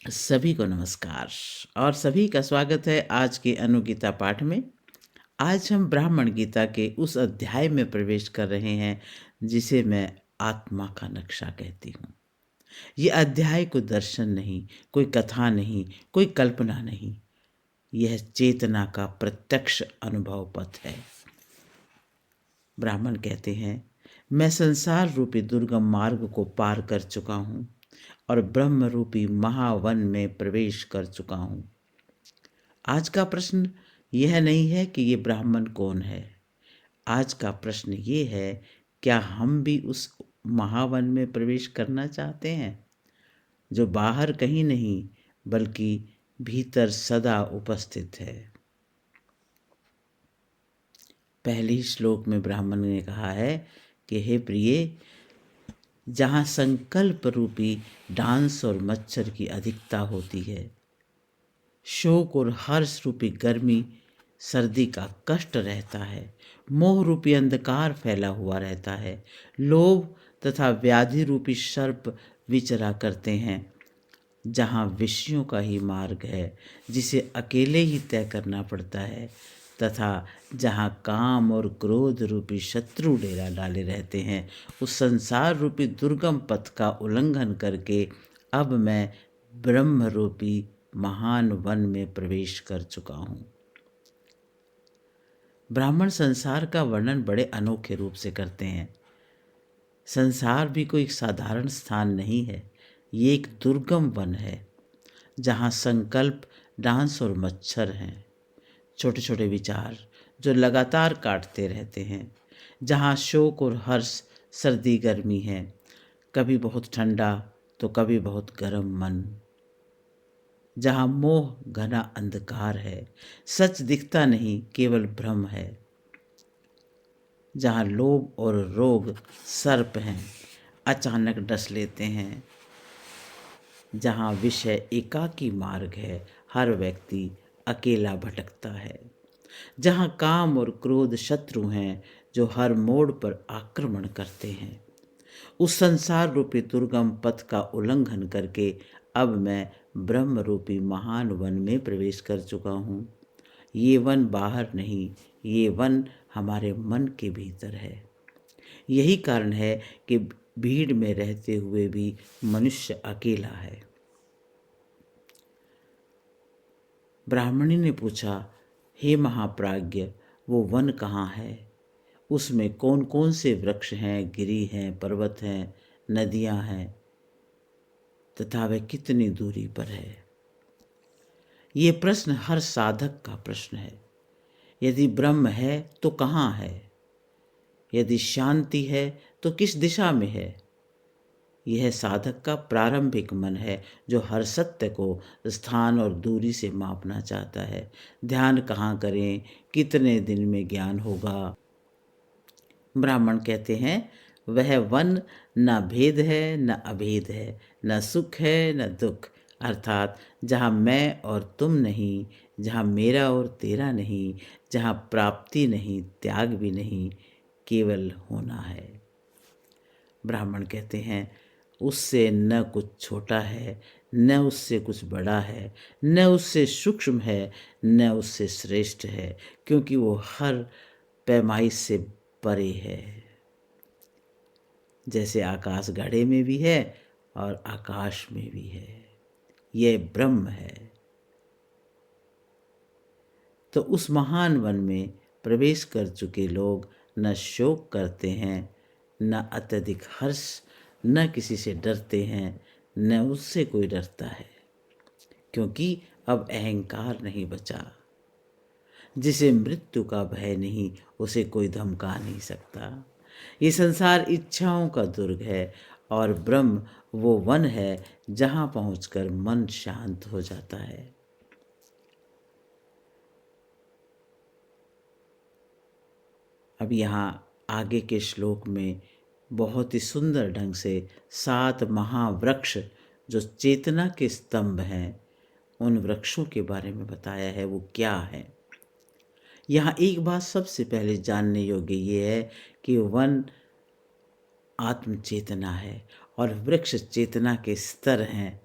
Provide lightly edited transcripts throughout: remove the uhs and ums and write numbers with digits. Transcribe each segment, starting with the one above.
सभी को नमस्कार और सभी का स्वागत है आज के अनुगीता पाठ में। आज हम ब्राह्मण गीता के उस अध्याय में प्रवेश कर रहे हैं जिसे मैं आत्मा का नक्शा कहती हूँ। ये अध्याय कोई दर्शन नहीं, कोई कथा नहीं, कोई कल्पना नहीं, यह चेतना का प्रत्यक्ष अनुभव पथ है। ब्राह्मण कहते हैं, मैं संसार रूपी दुर्गम मार्ग को पार कर चुका हूँ और ब्रह्म रूपी महावन में प्रवेश कर चुका हूँ। आज का प्रश्न यह नहीं है कि ये ब्राह्मण कौन है। आज का प्रश्न ये है, क्या हम भी उस महावन में प्रवेश करना चाहते हैं जो बाहर कहीं नहीं बल्कि भीतर सदा उपस्थित है। पहले ही श्लोक में ब्राह्मण ने कहा है कि हे प्रिय, जहाँ संकल्प रूपी डांस और मच्छर की अधिकता होती है, शोक और हर्ष रूपी गर्मी सर्दी का कष्ट रहता है, मोह रूपी अंधकार फैला हुआ रहता है, लोभ तथा व्याधि रूपी सर्प विचरा करते हैं, जहाँ विषयों का ही मार्ग है जिसे अकेले ही तय करना पड़ता है, तथा जहाँ काम और क्रोध रूपी शत्रु डेरा डाले रहते हैं, उस संसार रूपी दुर्गम पथ का उल्लंघन करके अब मैं ब्रह्म रूपी महान वन में प्रवेश कर चुका हूँ। ब्राह्मण संसार का वर्णन बड़े अनोखे रूप से करते हैं। संसार भी कोई साधारण स्थान नहीं है, ये एक दुर्गम वन है जहाँ संकल्प, डांस और मच्छर हैं, छोटे छोटे विचार जो लगातार काटते रहते हैं, जहाँ शोक और हर्ष, सर्दी गर्मी है, कभी बहुत ठंडा तो कभी बहुत गर्म मन, जहाँ मोह घना अंधकार है, सच दिखता नहीं केवल भ्रम है, जहाँ लोभ और रोग सर्प हैं, अचानक डस लेते हैं, जहाँ विषय एकाकी मार्ग है, हर व्यक्ति अकेला भटकता है, जहाँ काम और क्रोध शत्रु हैं जो हर मोड़ पर आक्रमण करते हैं, उस संसार रूपी दुर्गम पथ का उल्लंघन करके अब मैं ब्रह्म रूपी महान वन में प्रवेश कर चुका हूँ। ये वन बाहर नहीं, ये वन हमारे मन के भीतर है। यही कारण है कि भीड़ में रहते हुए भी मनुष्य अकेला है। ब्राह्मणी ने पूछा, हे महाप्राज्ञ, वो वन कहाँ है? उसमें कौन कौन से वृक्ष हैं, गिरी हैं, पर्वत हैं, नदियाँ हैं, तथा वह कितनी दूरी पर है? ये प्रश्न हर साधक का प्रश्न है। यदि ब्रह्म है तो कहाँ है? यदि शांति है तो किस दिशा में है? यह साधक का प्रारंभिक मन है जो हर सत्य को स्थान और दूरी से मापना चाहता है। ध्यान कहाँ करें, कितने दिन में ज्ञान होगा? ब्राह्मण कहते हैं, वह वन न भेद है न अभेद है, न सुख है न दुख, अर्थात जहाँ मैं और तुम नहीं, जहाँ मेरा और तेरा नहीं, जहाँ प्राप्ति नहीं, त्याग भी नहीं, केवल होना है। ब्राह्मण कहते हैं, उससे न कुछ छोटा है, न उससे कुछ बड़ा है, न उससे सूक्ष्म है, न उससे श्रेष्ठ है, क्योंकि वो हर पैमाइश से परे है। जैसे आकाश घड़े में भी है और आकाश में भी है, यह ब्रह्म है। तो उस महान वन में प्रवेश कर चुके लोग न शोक करते हैं, न अत्यधिक हर्ष, न किसी से डरते हैं, न उससे कोई डरता है, क्योंकि अब अहंकार नहीं बचा। जिसे मृत्यु का भय नहीं, उसे कोई धमका नहीं सकता। ये संसार इच्छाओं का दुर्ग है और ब्रह्म वो वन है जहाँ पहुंचकर मन शांत हो जाता है। अब यहाँ आगे के श्लोक में बहुत ही सुंदर ढंग से 7 महावृक्ष जो चेतना के स्तंभ हैं, उन वृक्षों के बारे में बताया है। वो क्या है? यहाँ एक बात सबसे पहले जानने योग्य ये है कि वन आत्म चेतना है और वृक्ष चेतना के स्तर हैं।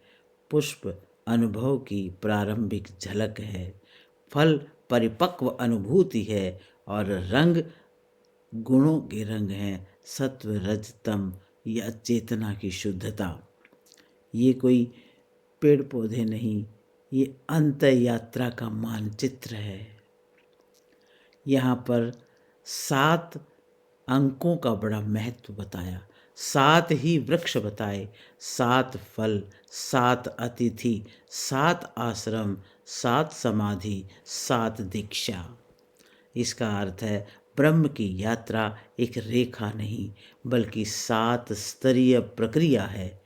पुष्प अनुभव की प्रारंभिक झलक है। फल परिपक्व अनुभूति है और रंग गुणों के रंग हैं, सत्व रज तम या चेतना की शुद्धता। ये कोई पेड़ पौधे नहीं, ये अंत यात्रा का मानचित्र है। यहाँ पर 7 अंकों का बड़ा महत्व बताया, 7 ही वृक्ष बताए, 7 फल, 7 अतिथि, 7 आश्रम, 7 समाधि, 7 दीक्षा। इसका अर्थ है ब्रह्म की यात्रा एक रेखा नहीं बल्कि 7 स्तरीय प्रक्रिया है।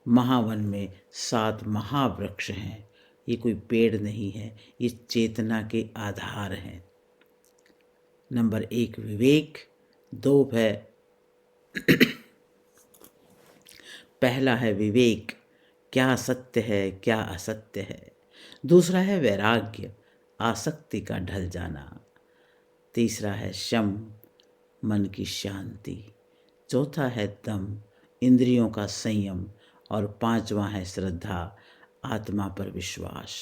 महावन में 7 महावृक्ष हैं। ये कोई पेड़ नहीं है, ये चेतना के आधार हैं। नंबर 1 विवेक, 2 है पहला है विवेक, क्या सत्य है क्या असत्य है। दूसरा है वैराग्य, आसक्ति का ढल जाना। तीसरा है शम, मन की शांति। चौथा है दम, इंद्रियों का संयम। और 5वां है श्रद्धा, आत्मा पर विश्वास।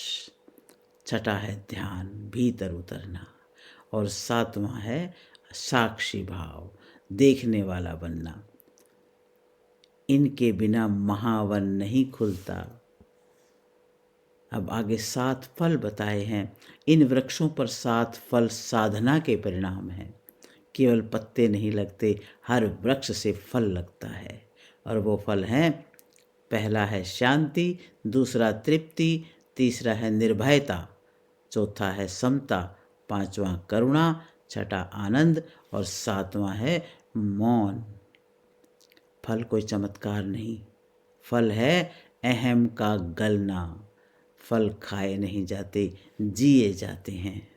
छठा है ध्यान, भीतर उतरना। और 7वां है साक्षी भाव, देखने वाला बनना। इनके बिना महावन नहीं खुलता। अब आगे 7 फल बताए हैं। इन वृक्षों पर 7 फल साधना के परिणाम हैं। केवल पत्ते नहीं लगते, हर वृक्ष से फल लगता है। और वो फल हैं, पहला है शांति, दूसरा तृप्ति, तीसरा है निर्भयता, चौथा है समता, 5वां करुणा, छठा आनंद और 7वां है मौन। फल कोई चमत्कार नहीं, फल है अहम का गलना। फल खाए नहीं जाते, जिए जाते हैं।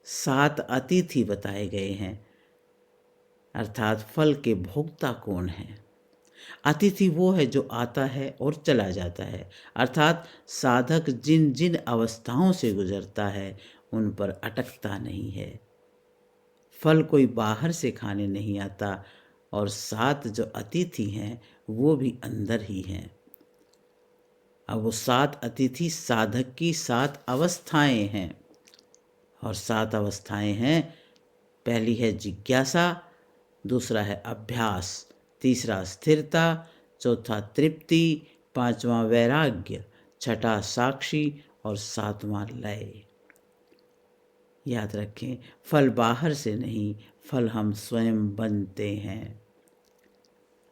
7 अतिथि बताए गए हैं, अर्थात फल के भोक्ता कौन है। अतिथि वो है जो आता है और चला जाता है, अर्थात साधक जिन जिन अवस्थाओं से गुजरता है उन पर अटकता नहीं है। फल कोई बाहर से खाने नहीं आता और 7 जो अतिथि हैं वो भी अंदर ही हैं। अब वो 7 अतिथि साधक की 7 अवस्थाएं हैं। और 7 अवस्थाएं हैं, पहली है जिज्ञासा, दूसरा है अभ्यास, तीसरा स्थिरता, चौथा तृप्ति, 5वां वैराग्य, छठा साक्षी और 7वां लय। याद रखें, फल बाहर से नहीं, फल हम स्वयं बनते हैं।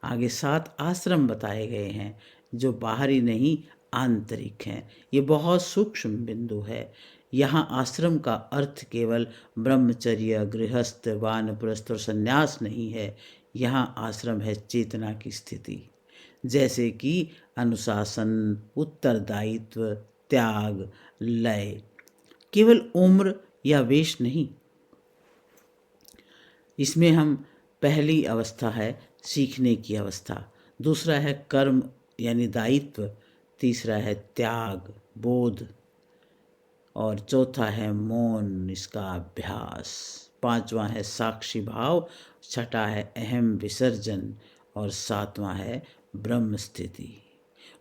आगे 7 आश्रम बताए गए हैं जो बाहरी नहीं आंतरिक हैं। ये बहुत सूक्ष्म बिंदु है। यहाँ आश्रम का अर्थ केवल ब्रह्मचर्य, गृहस्थ, वानप्रस्थ और संन्यास नहीं है। यहाँ आश्रम है चेतना की स्थिति, जैसे कि अनुशासन, उत्तरदायित्व, त्याग, लय। केवल उम्र या वेश नहीं। इसमें हम पहली अवस्था है सीखने की अवस्था, दूसरा है कर्म यानी दायित्व, तीसरा है त्याग, बोध और चौथा है मौन, इसका अभ्यास, 5वां है साक्षी भाव, छठा है अहम विसर्जन और 7वां है ब्रह्म स्थिति।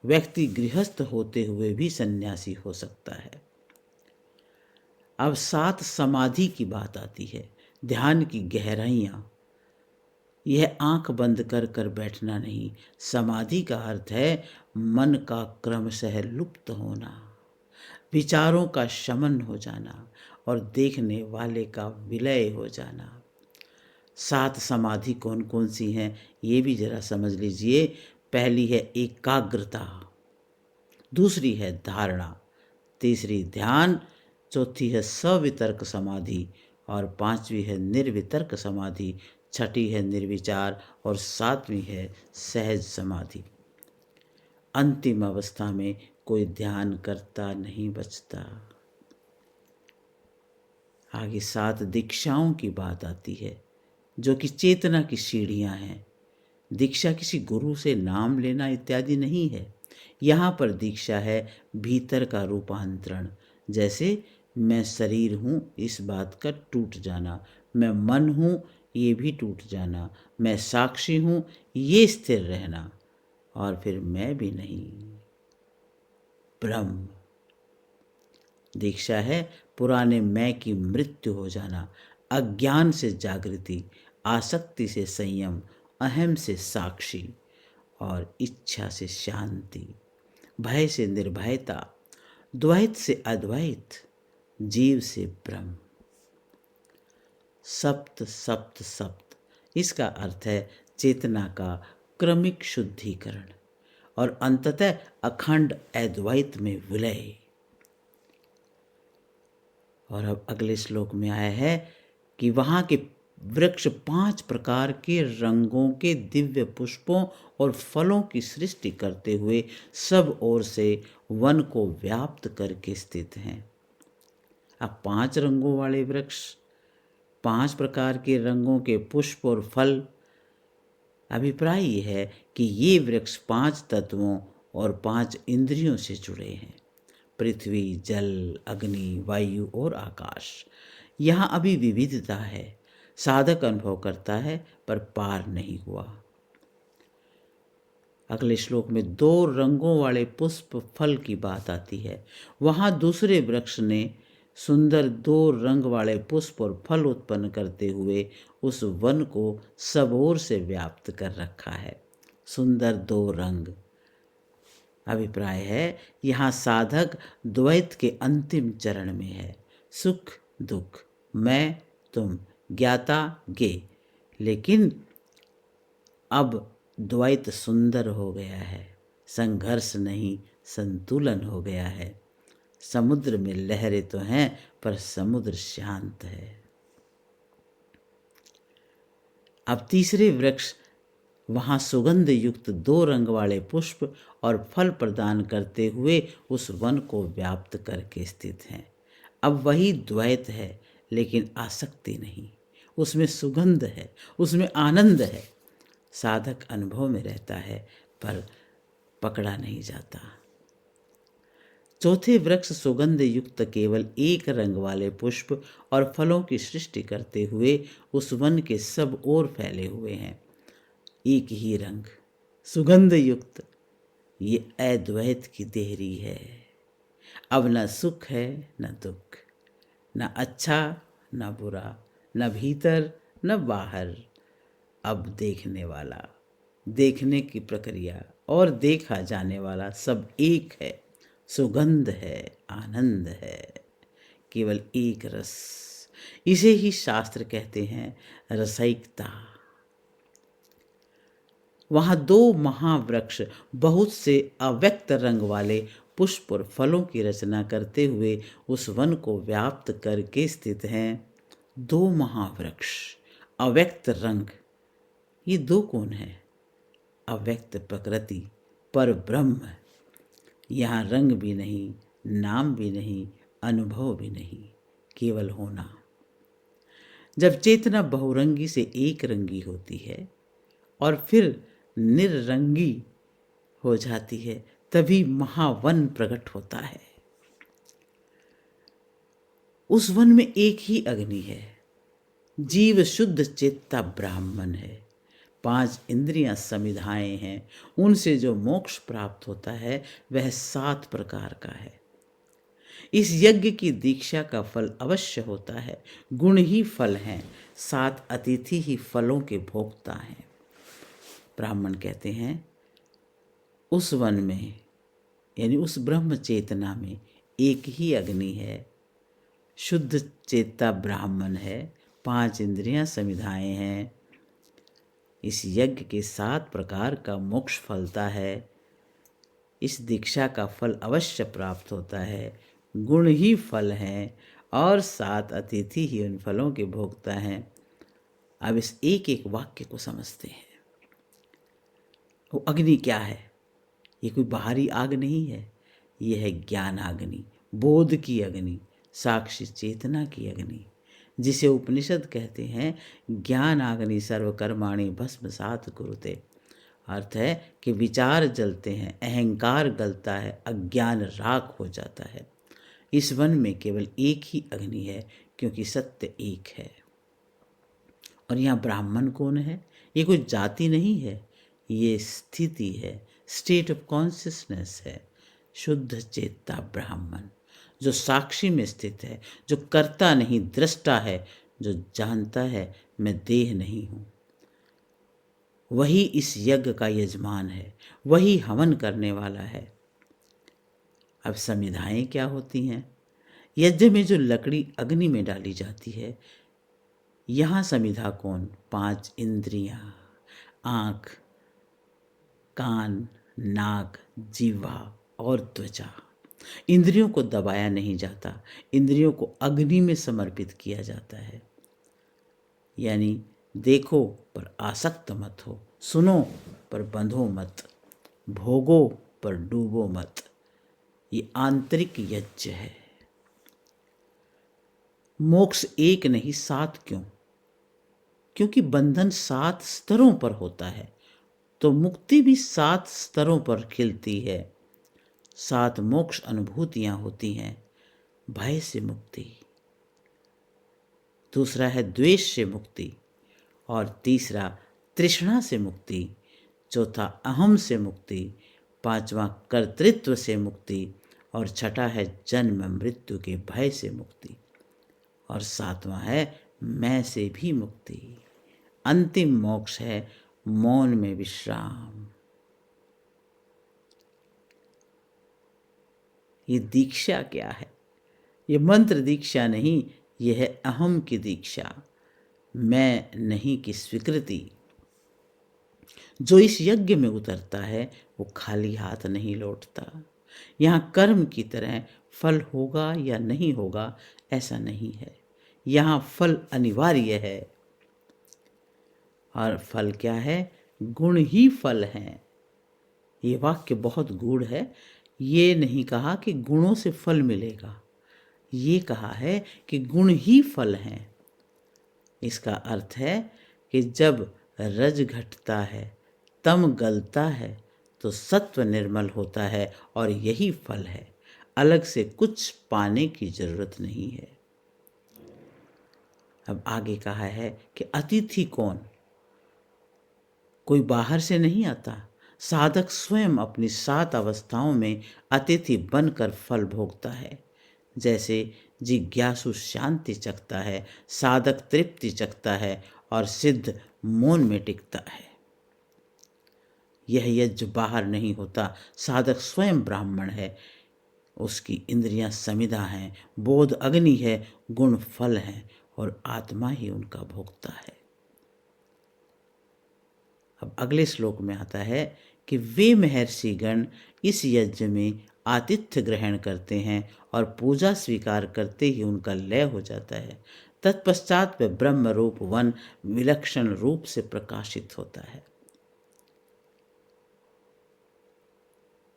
व्यक्ति गृहस्थ होते हुए भी सन्यासी हो सकता है। अब 7 समाधि की बात आती है, ध्यान की गहराइयाँ। यह आंख बंद कर कर बैठना नहीं, समाधि का अर्थ है मन का क्रमशः लुप्त होना, विचारों का शमन हो जाना और देखने वाले का विलय हो जाना। 7 समाधि कौन कौन सी हैं ये भी जरा समझ लीजिए। पहली है एकाग्रता, दूसरी है धारणा, तीसरी ध्यान, चौथी है सवितर्क समाधि और 5वीं है निर्वितर्क समाधि, छठी है निर्विचार और 7वीं है सहज समाधि। अंतिम अवस्था में कोई ध्यान करता नहीं बचता। आगे 7 दीक्षाओं की बात आती है जो कि चेतना की सीढ़ियां हैं। दीक्षा किसी गुरु से नाम लेना इत्यादि नहीं है। यहाँ पर दीक्षा है भीतर का रूपांतरण, जैसे मैं शरीर हूँ इस बात का टूट जाना, मैं मन हूँ ये भी टूट जाना, मैं साक्षी हूँ ये स्थिर रहना और फिर मैं भी नहीं। ब्रह्म। दीक्षा है पुराने मैं की मृत्यु हो जाना, अज्ञान से जागृति, आसक्ति से संयम, अहम से साक्षी और इच्छा से शांति, भय से निर्भयता, द्वैत से अद्वैत, जीव से ब्रह्म। सप्त सप्त सप्त, इसका अर्थ है चेतना का क्रमिक शुद्धिकरण और अंततः अखंड अद्वैत में विलय। और अब अगले श्लोक में आया है कि वहाँ के वृक्ष 5 प्रकार के रंगों के दिव्य पुष्पों और फलों की सृष्टि करते हुए सब ओर से वन को व्याप्त करके स्थित हैं। अब 5 रंगों वाले वृक्ष, 5 प्रकार के रंगों के पुष्प और फल। अभिप्राय ये है कि ये वृक्ष 5 तत्वों और 5 इंद्रियों से जुड़े हैं, पृथ्वी, जल, अग्नि, वायु और आकाश। यहाँ अभी विविधता है, साधक अनुभव करता है पर पार नहीं हुआ। अगले श्लोक में 2 रंगों वाले पुष्प फल की बात आती है। वहाँ दूसरे वृक्ष ने सुंदर 2 रंग वाले पुष्प और फल उत्पन्न करते हुए उस वन को सब ओर से व्याप्त कर रखा है। सुंदर 2 रंग। अभिप्राय है यहाँ साधक द्वैत के अंतिम चरण में है, सुख दुख, मैं तुम, ज्ञाता ज्ञे। लेकिन अब द्वैत सुंदर हो गया है, संघर्ष नहीं संतुलन हो गया है। समुद्र में लहरें तो हैं पर समुद्र शांत है। अब तीसरे वृक्ष वहाँ सुगंध युक्त 2 रंग वाले पुष्प और फल प्रदान करते हुए उस वन को व्याप्त करके स्थित हैं। अब वही द्वैत है लेकिन आसक्ति नहीं, उसमें सुगंध है, उसमें आनंद है। साधक अनुभव में रहता है पर पकड़ा नहीं जाता। चौथे वृक्ष सुगंध युक्त केवल 1 रंग वाले पुष्प और फलों की सृष्टि करते हुए उस वन के सब ओर फैले हुए हैं। एक ही रंग, सुगंध युक्त, ये अद्वैत की देहरी है। अब न सुख है न दुख, न अच्छा न बुरा, न भीतर न बाहर। अब देखने वाला, देखने की प्रक्रिया और देखा जाने वाला सब एक है। सुगंध है, आनंद है, केवल एक रस। इसे ही शास्त्र कहते हैं रसैकता। वहाँ 2 महावृक्ष बहुत से अव्यक्त रंग वाले पुष्प और फलों की रचना करते हुए उस वन को व्याप्त करके स्थित हैं। 2 महावृक्ष, अव्यक्त रंग। ये 2 कौन है? अव्यक्त प्रकृति, पर ब्रह्म। यहाँ रंग भी नहीं, नाम भी नहीं, अनुभव भी नहीं, केवल होना। जब चेतना बहुरंगी से एक रंगी होती है और फिर निररंगी हो जाती है, तभी महावन प्रकट होता है। उस वन में एक ही अग्नि है। जीव शुद्ध चेता ब्राह्मण है। 5 इंद्रियां समिधाएं हैं। उनसे जो मोक्ष प्राप्त होता है वह 7 प्रकार का है। इस यज्ञ की दीक्षा का फल अवश्य होता है। गुण ही फल हैं, 7 अतिथि ही फलों के भोक्ता हैं। ब्राह्मण कहते हैं उस वन में, यानी उस ब्रह्म चेतना में एक ही अग्नि है। शुद्ध चेता ब्राह्मण है, 5 इंद्रियां समिधाएं हैं। इस यज्ञ के 7 प्रकार का मोक्ष फलता है। इस दीक्षा का फल अवश्य प्राप्त होता है। गुण ही फल हैं और 7 अतिथि ही उन फलों के भोक्ता हैं। अब इस एक एक वाक्य को समझते हैं। वो अग्नि क्या है? ये कोई बाहरी आग नहीं है, ये है ज्ञान अग्नि, बोध की अग्नि, साक्षी चेतना की अग्नि, जिसे उपनिषद कहते हैं ज्ञान अग्नि सर्वकर्माणि भस्मसात् कुरुते। अर्थ है कि विचार जलते हैं, अहंकार गलता है, अज्ञान राख हो जाता है। इस वन में केवल एक ही अग्नि है क्योंकि सत्य एक है। और यहाँ ब्राह्मण कौन है? ये कोई जाति नहीं है, ये स्थिति है, स्टेट ऑफ कॉन्शियसनेस है। शुद्ध चेता ब्राह्मण, जो साक्षी में स्थित है, जो करता नहीं दृष्टा है, जो जानता है मैं देह नहीं हूँ। वही इस यज्ञ का यजमान है, वही हवन करने वाला है। अब समिधाएं क्या होती हैं? यज्ञ में जो लकड़ी अग्नि में डाली जाती है, यहाँ समिधा कौन? 5 इंद्रियां, आँख, कान, नाक, जीवा और त्वचा। इंद्रियों को दबाया नहीं जाता, इंद्रियों को अग्नि में समर्पित किया जाता है। यानी देखो पर आसक्त मत हो, सुनो पर बंधो मत, भोगो पर डूबो मत। ये आंतरिक यज्ञ है। मोक्ष एक नहीं 7 क्यों? क्योंकि बंधन 7 स्तरों पर होता है, तो मुक्ति भी 7 स्तरों पर खिलती है। 7 मोक्ष अनुभूतियां होती हैं। भय से मुक्ति, दूसरा है द्वेष से मुक्ति, और तीसरा तृष्णा से मुक्ति, चौथा अहम से मुक्ति, पांचवा कर्तृत्व से मुक्ति, और छठा है जन्म मृत्यु के भय से मुक्ति, और सातवां है मैं से भी मुक्ति। अंतिम मोक्ष है मौन में विश्राम। ये दीक्षा क्या है? ये मंत्र दीक्षा नहीं, यह है अहम की दीक्षा, मैं नहीं की स्वीकृति। जो इस यज्ञ में उतरता है वो खाली हाथ नहीं लौटता। यहाँ कर्म की तरह फल होगा या नहीं होगा ऐसा नहीं है, यहाँ फल अनिवार्य है। और फल क्या है? गुण ही फल हैं। ये वाक्य बहुत गूढ़ है। ये नहीं कहा कि गुणों से फल मिलेगा, ये कहा है कि गुण ही फल हैं। इसका अर्थ है कि जब रज घटता है, तम गलता है, तो सत्व निर्मल होता है, और यही फल है। अलग से कुछ पाने की जरूरत नहीं है। अब आगे कहा है कि अतिथि कौन? कोई बाहर से नहीं आता। साधक स्वयं अपनी 7 अवस्थाओं में अतिथि बनकर फल भोगता है। जैसे जिज्ञासु शांति चखता है, साधक तृप्ति चखता है, और सिद्ध मौन में टिकता है। यह यज्ञ बाहर नहीं होता। साधक स्वयं ब्राह्मण है, उसकी इंद्रियां समिधा हैं, बोध अग्नि है, गुण फल हैं, और आत्मा ही उनका भोक्ता है। अब अगले श्लोक में आता है कि वे महर्षि गण इस यज्ञ में आतिथ्य ग्रहण करते हैं, और पूजा स्वीकार करते ही उनका लय हो जाता है। तत्पश्चात वह ब्रह्म रूप वन विलक्षण रूप से प्रकाशित होता है।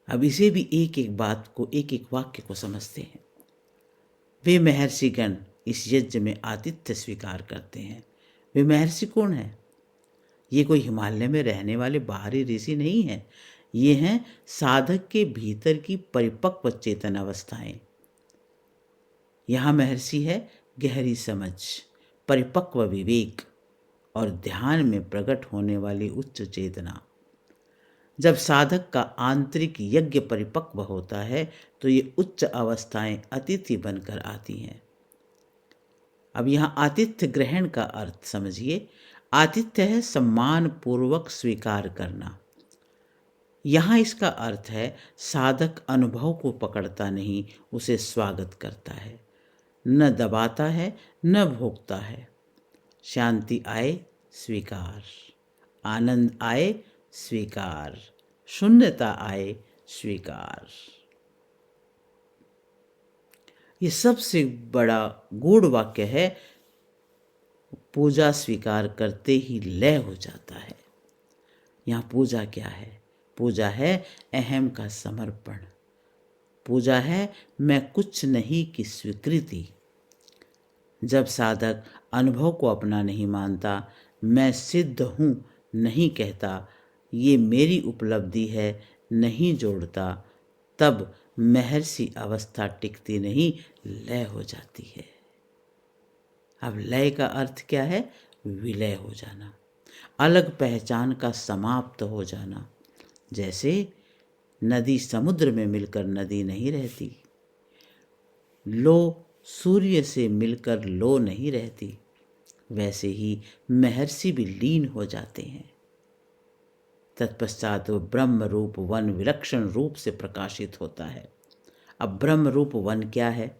अब इसे भी एक एक बात को, एक एक वाक्य को समझते हैं। वे महर्षि गण इस यज्ञ में आतिथ्य स्वीकार करते हैं। वे महर्षि कौन है? ये कोई हिमालय में रहने वाले बाहरी ऋषि नहीं है। ये हैं साधक के भीतर की परिपक्व चेतन अवस्थाएं। यहाँ महर्षि है गहरी समझ, परिपक्व विवेक, और ध्यान में प्रकट होने वाली उच्च चेतना। जब साधक का आंतरिक यज्ञ परिपक्व होता है तो ये उच्च अवस्थाएं अतिथि बनकर आती हैं। अब यहाँ आतिथ्य ग्रहण का अर्थ समझिए। आतिथ्य है सम्मान पूर्वक स्वीकार करना। यहाँ इसका अर्थ है साधक अनुभव को पकड़ता नहीं, उसे स्वागत करता है, न दबाता है न भोगता है। शांति आए स्वीकार, आनंद आए स्वीकार, शून्यता आए स्वीकार। ये सबसे बड़ा गूढ़ वाक्य है। पूजा स्वीकार करते ही लय हो जाता है। यहाँ पूजा क्या है? पूजा है अहम का समर्पण। पूजा है मैं कुछ नहीं की स्वीकृति। जब साधक अनुभव को अपना नहीं मानता, मैं सिद्ध हूँ नहीं कहता, ये मेरी उपलब्धि है नहीं जोड़ता, तब महर्षि अवस्था टिकती नहीं, लय हो जाती है। अब लय का अर्थ क्या है? विलय हो जाना, अलग पहचान का समाप्त हो जाना। जैसे नदी समुद्र में मिलकर नदी नहीं रहती, लो सूर्य से मिलकर लो नहीं रहती, वैसे ही महर्षि भी लीन हो जाते हैं। तत्पश्चात वो ब्रह्म रूप वन विलक्षण रूप से प्रकाशित होता है। अब ब्रह्म रूप वन क्या है?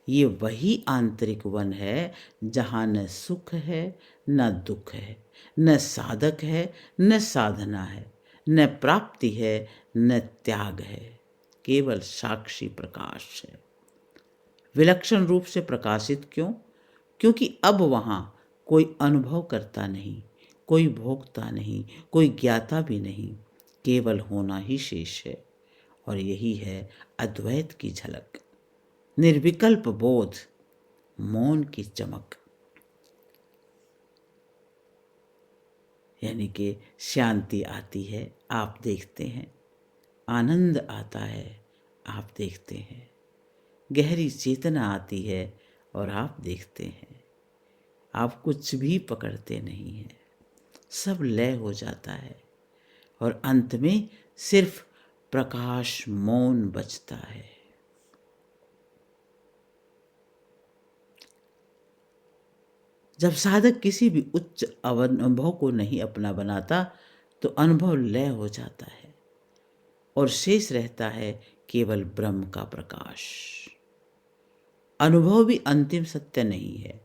ये वही आंतरिक वन है जहाँ न सुख है न दुख है, न साधक है न साधना है, न प्राप्ति है न त्याग है, केवल साक्षी प्रकाश है। विलक्षण रूप से प्रकाशित क्यों? क्योंकि अब वहाँ कोई अनुभव करता नहीं, कोई भोगता नहीं, कोई ज्ञाता भी नहीं, केवल होना ही शेष है। और यही है अद्वैत की झलक, निर्विकल्प बोध, मौन की चमक। यानी कि शांति आती है, आप देखते हैं, आनंद आता है, आप देखते हैं, गहरी चेतना आती है और आप देखते हैं। आप कुछ भी पकड़ते नहीं हैं, सब लय हो जाता है और अंत में सिर्फ प्रकाश मौन बचता है। जब साधक किसी भी उच्च अनुभव को नहीं अपना बनाता तो अनुभव लय हो जाता है और शेष रहता है केवल ब्रह्म का प्रकाश। अनुभव भी अंतिम सत्य नहीं है,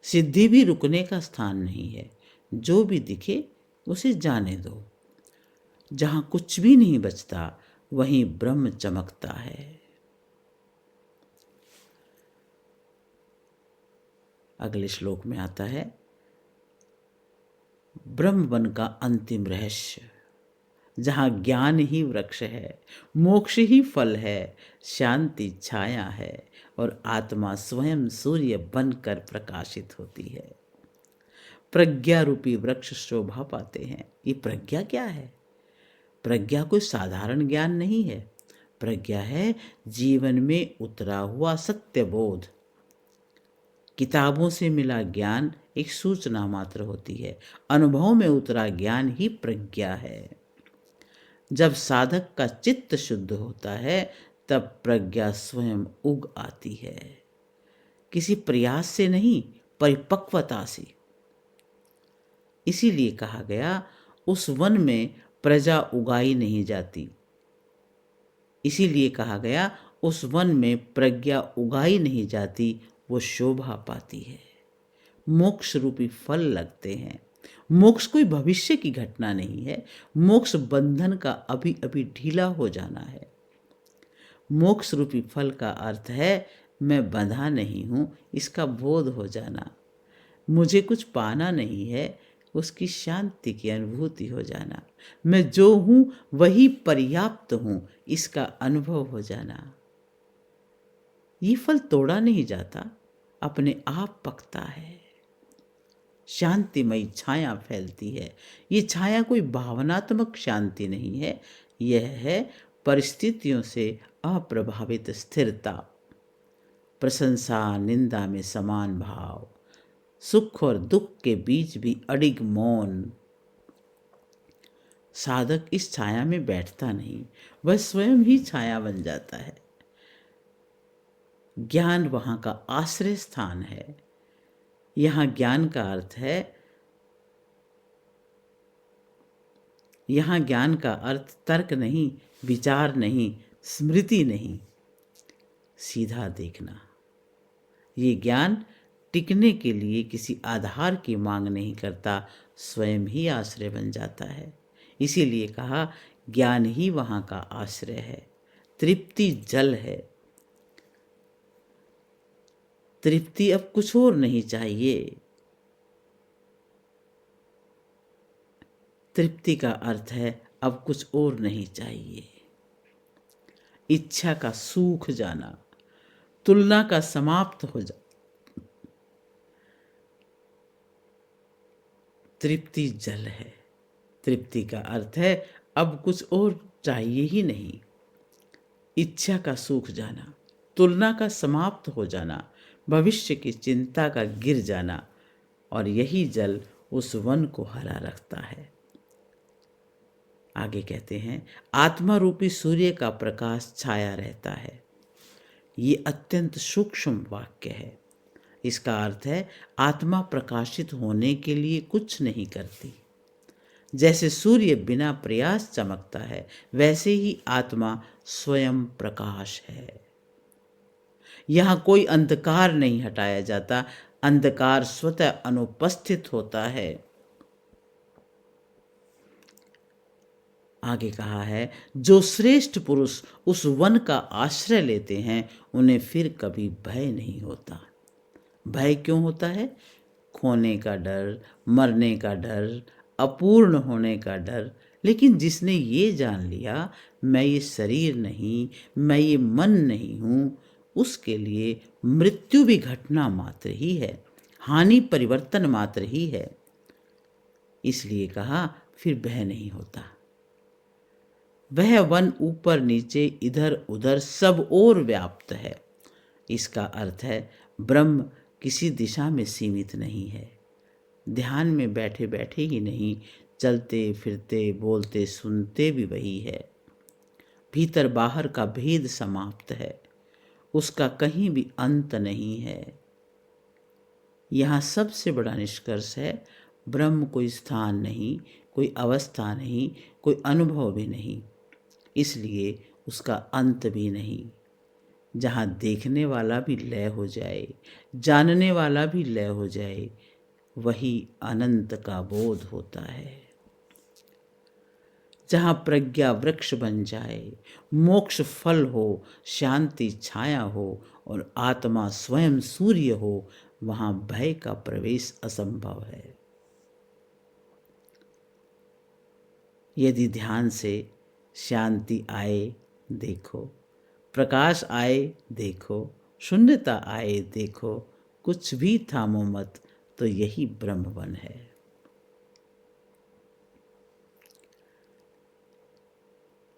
सिद्धि भी रुकने का स्थान नहीं है। जो भी दिखे उसे जाने दो। जहाँ कुछ भी नहीं बचता वहीं ब्रह्म चमकता है। अगले श्लोक में आता है, ब्रह्म वन का अंतिम रहस्य, जहाँ ज्ञान ही वृक्ष है, मोक्ष ही फल है, शांति छाया है और आत्मा स्वयं सूर्य बनकर प्रकाशित होती है। प्रज्ञा रूपी वृक्ष शोभा पाते हैं। ये प्रज्ञा क्या है? प्रज्ञा कोई साधारण ज्ञान नहीं है। प्रज्ञा है जीवन में उतरा हुआ सत्य बोध। किताबों से मिला ज्ञान एक सूचना मात्र होती है, अनुभव में उतरा ज्ञान ही प्रज्ञा है। जब साधक का चित्त शुद्ध होता है तब प्रज्ञा स्वयं उग आती है, किसी प्रयास से नहीं, परिपक्वता से। इसीलिए कहा गया, उस वन में प्रजा उगाई नहीं जाती। इसीलिए कहा गया, उस वन में प्रज्ञा उगाई नहीं जाती, वो शोभा पाती है। मोक्ष रूपी फल लगते हैं। मोक्ष कोई भविष्य की घटना नहीं है, मोक्ष बंधन का अभी अभी ढीला हो जाना है। मोक्ष रूपी फल का अर्थ है मैं बंधा नहीं हूँ, इसका बोध हो जाना। मुझे कुछ पाना नहीं है, उसकी शांति की अनुभूति हो जाना। मैं जो हूँ वही पर्याप्त हूँ, इसका अनुभव हो जाना। ये फल तोड़ा नहीं जाता, अपने आप पकता है। शांतिमयी छाया फैलती है। ये छाया कोई भावनात्मक शांति नहीं है, यह है परिस्थितियों से अप्रभावित स्थिरता। प्रशंसा निंदा में समान भाव, सुख और दुख के बीच भी अडिग मौन। साधक इस छाया में बैठता नहीं, वह स्वयं ही छाया बन जाता है। ज्ञान वहाँ का आश्रय स्थान है। यहाँ ज्ञान का अर्थ है, यहाँ ज्ञान का अर्थ तर्क नहीं, विचार नहीं, स्मृति नहीं, सीधा देखना। ये ज्ञान टिकने के लिए किसी आधार की मांग नहीं करता, स्वयं ही आश्रय बन जाता है। इसीलिए कहा, ज्ञान ही वहाँ का आश्रय है। तृप्ति जल है। तृप्ति अब कुछ और नहीं चाहिए। तृप्ति का अर्थ है अब कुछ और नहीं चाहिए। इच्छा का सूख जाना, तुलना का समाप्त हो जाना। तृप्ति जल है। तृप्ति का अर्थ है अब कुछ और चाहिए ही नहीं। इच्छा का सूख जाना, तुलना का समाप्त हो जाना, भविष्य की चिंता का गिर जाना, और यही जल उस वन को हरा रखता है। आगे कहते हैं, आत्मा रूपी सूर्य का प्रकाश छाया रहता है। ये अत्यंत सूक्ष्म वाक्य है। इसका अर्थ है, आत्मा प्रकाशित होने के लिए कुछ नहीं करती। जैसे सूर्य बिना प्रयास चमकता है, वैसे ही आत्मा स्वयं प्रकाश है। यहाँ कोई अंधकार नहीं हटाया जाता, अंधकार स्वतः अनुपस्थित होता है। आगे कहा है, जो श्रेष्ठ पुरुष उस वन का आश्रय लेते हैं, उन्हें फिर कभी भय नहीं होता। भय क्यों होता है? खोने का डर, मरने का डर, अपूर्ण होने का डर। लेकिन जिसने ये जान लिया, मैं ये शरीर नहीं, मैं ये मन नहीं हूँ, उसके लिए मृत्यु भी घटना मात्र ही है, हानि परिवर्तन मात्र ही है। इसलिए कहा, फिर भय नहीं होता। वह वन ऊपर नीचे इधर उधर सब ओर व्याप्त है। इसका अर्थ है, ब्रह्म किसी दिशा में सीमित नहीं है। ध्यान में बैठे बैठे ही नहीं, चलते फिरते बोलते सुनते भी वही है। भीतर बाहर का भेद समाप्त है, उसका कहीं भी अंत नहीं है। यहाँ सबसे बड़ा निष्कर्ष है, ब्रह्म कोई स्थान नहीं, कोई अवस्था नहीं, कोई अनुभव भी नहीं, इसलिए उसका अंत भी नहीं। जहाँ देखने वाला भी लय हो जाए, जानने वाला भी लय हो जाए, वही अनंत का बोध होता है। जहाँ प्रज्ञा वृक्ष बन जाए, मोक्ष फल हो, शांति छाया हो और आत्मा स्वयं सूर्य हो, वहाँ भय का प्रवेश असंभव है। यदि ध्यान से शांति आए, देखो, प्रकाश आए, देखो, शून्यता आए, देखो, कुछ भी थामो मत, तो यही ब्रह्मवन है।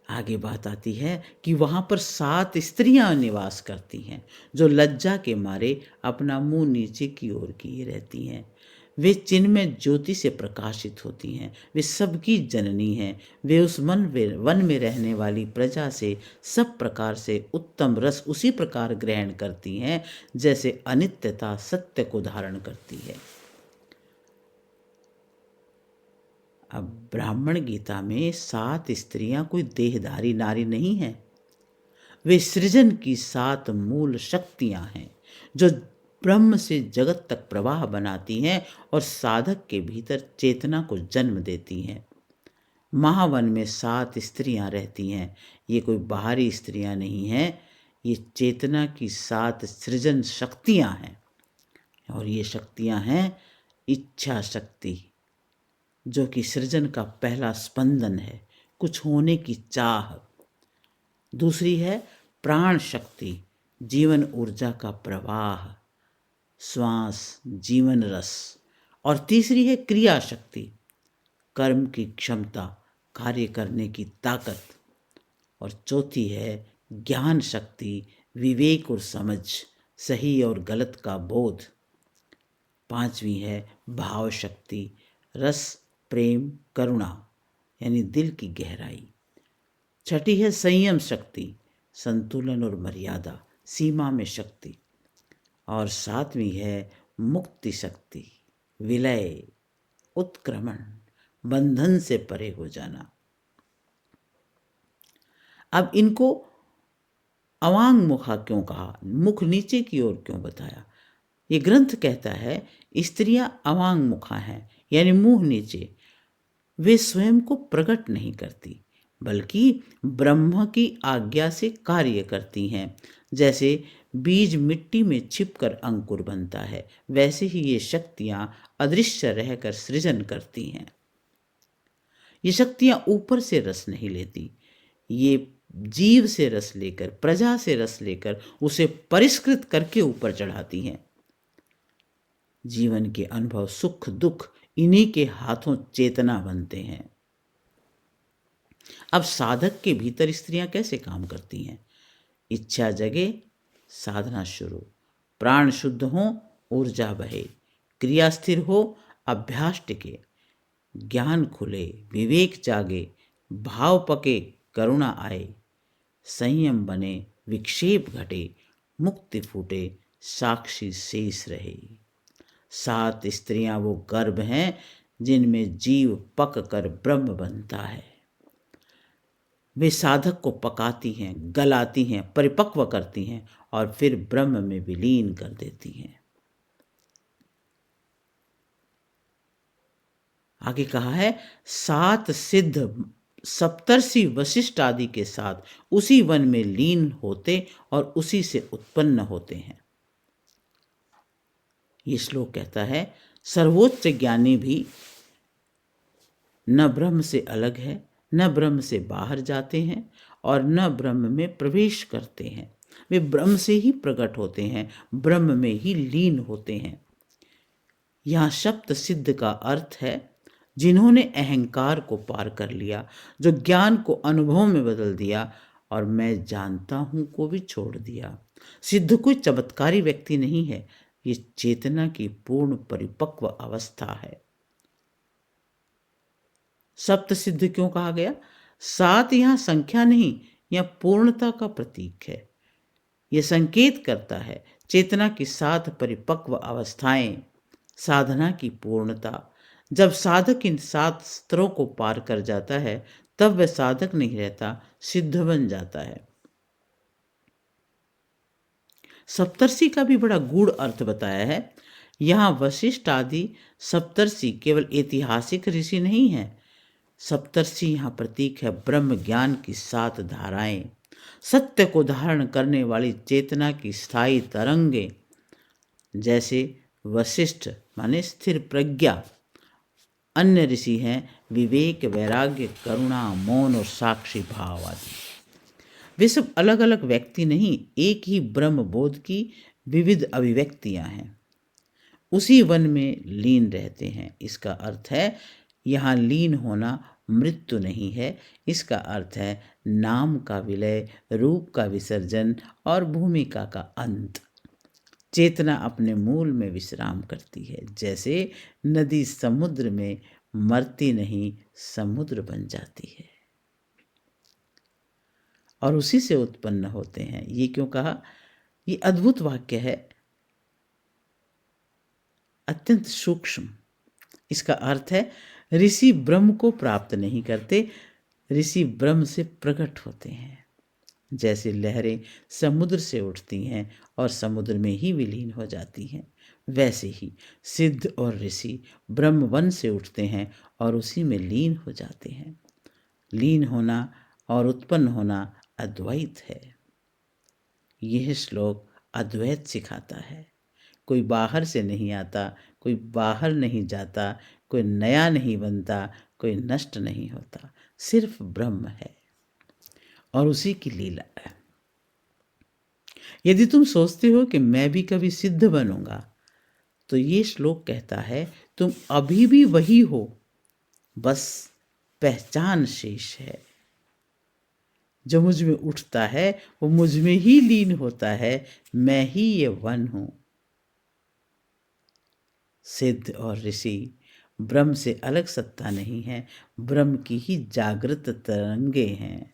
आगे बात आती है कि वहां पर 7 स्त्रियां निवास करती हैं, जो लज्जा के मारे अपना मुंह नीचे की ओर किए रहती हैं। वे चिन्मय ज्योति से प्रकाशित होती हैं, वे सबकी जननी हैं। वे उस वन में रहने वाली प्रजा से सब प्रकार से उत्तम रस उसी प्रकार ग्रहण करती हैं, जैसे अनित्यता सत्य को धारण करती है। अब ब्राह्मण गीता में 7 स्त्रियां कोई देहधारी नारी नहीं हैं। वे सृजन की 7 मूल शक्तियां हैं, जो ब्रह्म से जगत तक प्रवाह बनाती हैं और साधक के भीतर चेतना को जन्म देती हैं। महावन में 7 स्त्रियां रहती हैं। ये कोई बाहरी स्त्रियां नहीं हैं, ये चेतना की 7 सृजन शक्तियां हैं। और ये शक्तियां हैं, इच्छा शक्ति, जो कि सृजन का पहला स्पंदन है, कुछ होने की चाह। दूसरी है प्राण शक्ति, जीवन ऊर्जा का प्रवाह, श्वास, जीवन रस। और तीसरी है क्रिया शक्ति, कर्म की क्षमता, कार्य करने की ताकत। और चौथी है ज्ञान शक्ति, विवेक और समझ, सही और गलत का बोध। पांचवी है भाव शक्ति, रस, प्रेम, करुणा, यानी दिल की गहराई। छठी है संयम शक्ति, संतुलन और मर्यादा, सीमा में शक्ति। और सातवीं है मुक्ति शक्ति, विलय, उत्क्रमण, बंधन से परे हो जाना। अब इनको अवांग मुखा क्यों कहा, मुख नीचे की ओर क्यों बताया? ये ग्रंथ कहता है स्त्रियां अवांग मुखा हैं, यानी मुंह नीचे। वे स्वयं को प्रकट नहीं करती, बल्कि ब्रह्म की आज्ञा से कार्य करती हैं। जैसे बीज मिट्टी में छिपकर अंकुर बनता है, वैसे ही ये शक्तियां अदृश्य रहकर सृजन करती हैं। ये शक्तियां ऊपर से रस नहीं लेती, ये जीव से रस लेकर, प्रजा से रस लेकर उसे परिष्कृत करके ऊपर चढ़ाती हैं। जीवन के अनुभव, सुख दुख, इन्हीं के हाथों चेतना बनते हैं। अब साधक के भीतर स्त्रियां कैसे काम करती हैं? इच्छा जगे, साधना शुरू, प्राण शुद्ध हो, ऊर्जा बहे, क्रिया स्थिर हो, अभ्यास टिके, ज्ञान खुले, विवेक जागे, भाव पके करुणा आए, संयम बने विक्षेप घटे, मुक्ति फूटे साक्षी शेष रहे। 7 स्त्रियां वो गर्भ हैं जिनमें जीव पक कर ब्रह्म बनता है। वे साधक को पकाती हैं, गलाती हैं, परिपक्व करती हैं और फिर ब्रह्म में विलीन कर देती हैं। आगे कहा है 7 सिद्ध सप्तर्षि वशिष्ठ आदि के साथ उसी वन में लीन होते और उसी से उत्पन्न होते हैं। ये श्लोक कहता है सर्वोच्च ज्ञानी भी न ब्रह्म से अलग है, न ब्रह्म से बाहर जाते हैं और न ब्रह्म में प्रवेश करते हैं। वे ब्रह्म से ही प्रकट होते हैं, ब्रह्म में ही लीन होते हैं। यहाँ सप्त सिद्ध का अर्थ है जिन्होंने अहंकार को पार कर लिया, जो ज्ञान को अनुभव में बदल दिया और मैं जानता हूं को भी छोड़ दिया। सिद्ध कोई चमत्कारी व्यक्ति नहीं है, ये चेतना की पूर्ण परिपक्व अवस्था है। सप्त सिद्ध क्यों कहा गया? 7 यहाँ संख्या नहीं, यह पूर्णता का प्रतीक है। यह संकेत करता है चेतना की 7 परिपक्व अवस्थाएं, साधना की पूर्णता। जब साधक इन 7 स्तरों को पार कर जाता है तब वह साधक नहीं रहता, सिद्ध बन जाता है। सप्तर्षि का भी बड़ा गूढ़ अर्थ बताया है। यहाँ वशिष्ठ आदि सप्तर्षि केवल ऐतिहासिक ऋषि नहीं है। सप्तर्षि यहाँ प्रतीक है ब्रह्म ज्ञान की 7 धाराएं, सत्य को धारण करने वाली चेतना की स्थायी तरंगे। जैसे वशिष्ठ माने स्थिर प्रज्ञा, अन्य ऋषि हैं विवेक, वैराग्य, करुणा, मौन और साक्षी भाव आदि। वे सब अलग अलग व्यक्ति नहीं, एक ही ब्रह्म बोध की विविध अभिव्यक्तियां हैं। उसी वन में लीन रहते हैं। इसका अर्थ है यहाँ लीन होना मृत्यु नहीं है, इसका अर्थ है नाम का विलय, रूप का विसर्जन और भूमिका का अंत। चेतना अपने मूल में विश्राम करती है। जैसे नदी समुद्र में मरती नहीं, समुद्र बन जाती है और उसी से उत्पन्न होते हैं। ये क्यों कहा? ये अद्भुत वाक्य है, अत्यंत सूक्ष्म। इसका अर्थ है ऋषि ब्रह्म को प्राप्त नहीं करते, ऋषि ब्रह्म से प्रकट होते हैं। जैसे लहरें समुद्र से उठती हैं और समुद्र में ही विलीन हो जाती हैं, वैसे ही सिद्ध और ऋषि ब्रह्म वन से उठते हैं और उसी में लीन हो जाते हैं। लीन होना और उत्पन्न होना अद्वैत है। यह श्लोक अद्वैत सिखाता है। कोई बाहर से नहीं आता, कोई बाहर नहीं जाता, कोई नया नहीं बनता, कोई नष्ट नहीं होता, सिर्फ ब्रह्म है और उसी की लीला है। यदि तुम सोचते हो कि मैं भी कभी सिद्ध बनूंगा, तो ये श्लोक कहता है तुम अभी भी वही हो, बस पहचान शेष है। जो मुझ में उठता है वो मुझ में ही लीन होता है, मैं ही ये वन हूं। सिद्ध और ऋषि ब्रह्म से अलग सत्ता नहीं है, ब्रह्म की ही जागृत तरंगे हैं।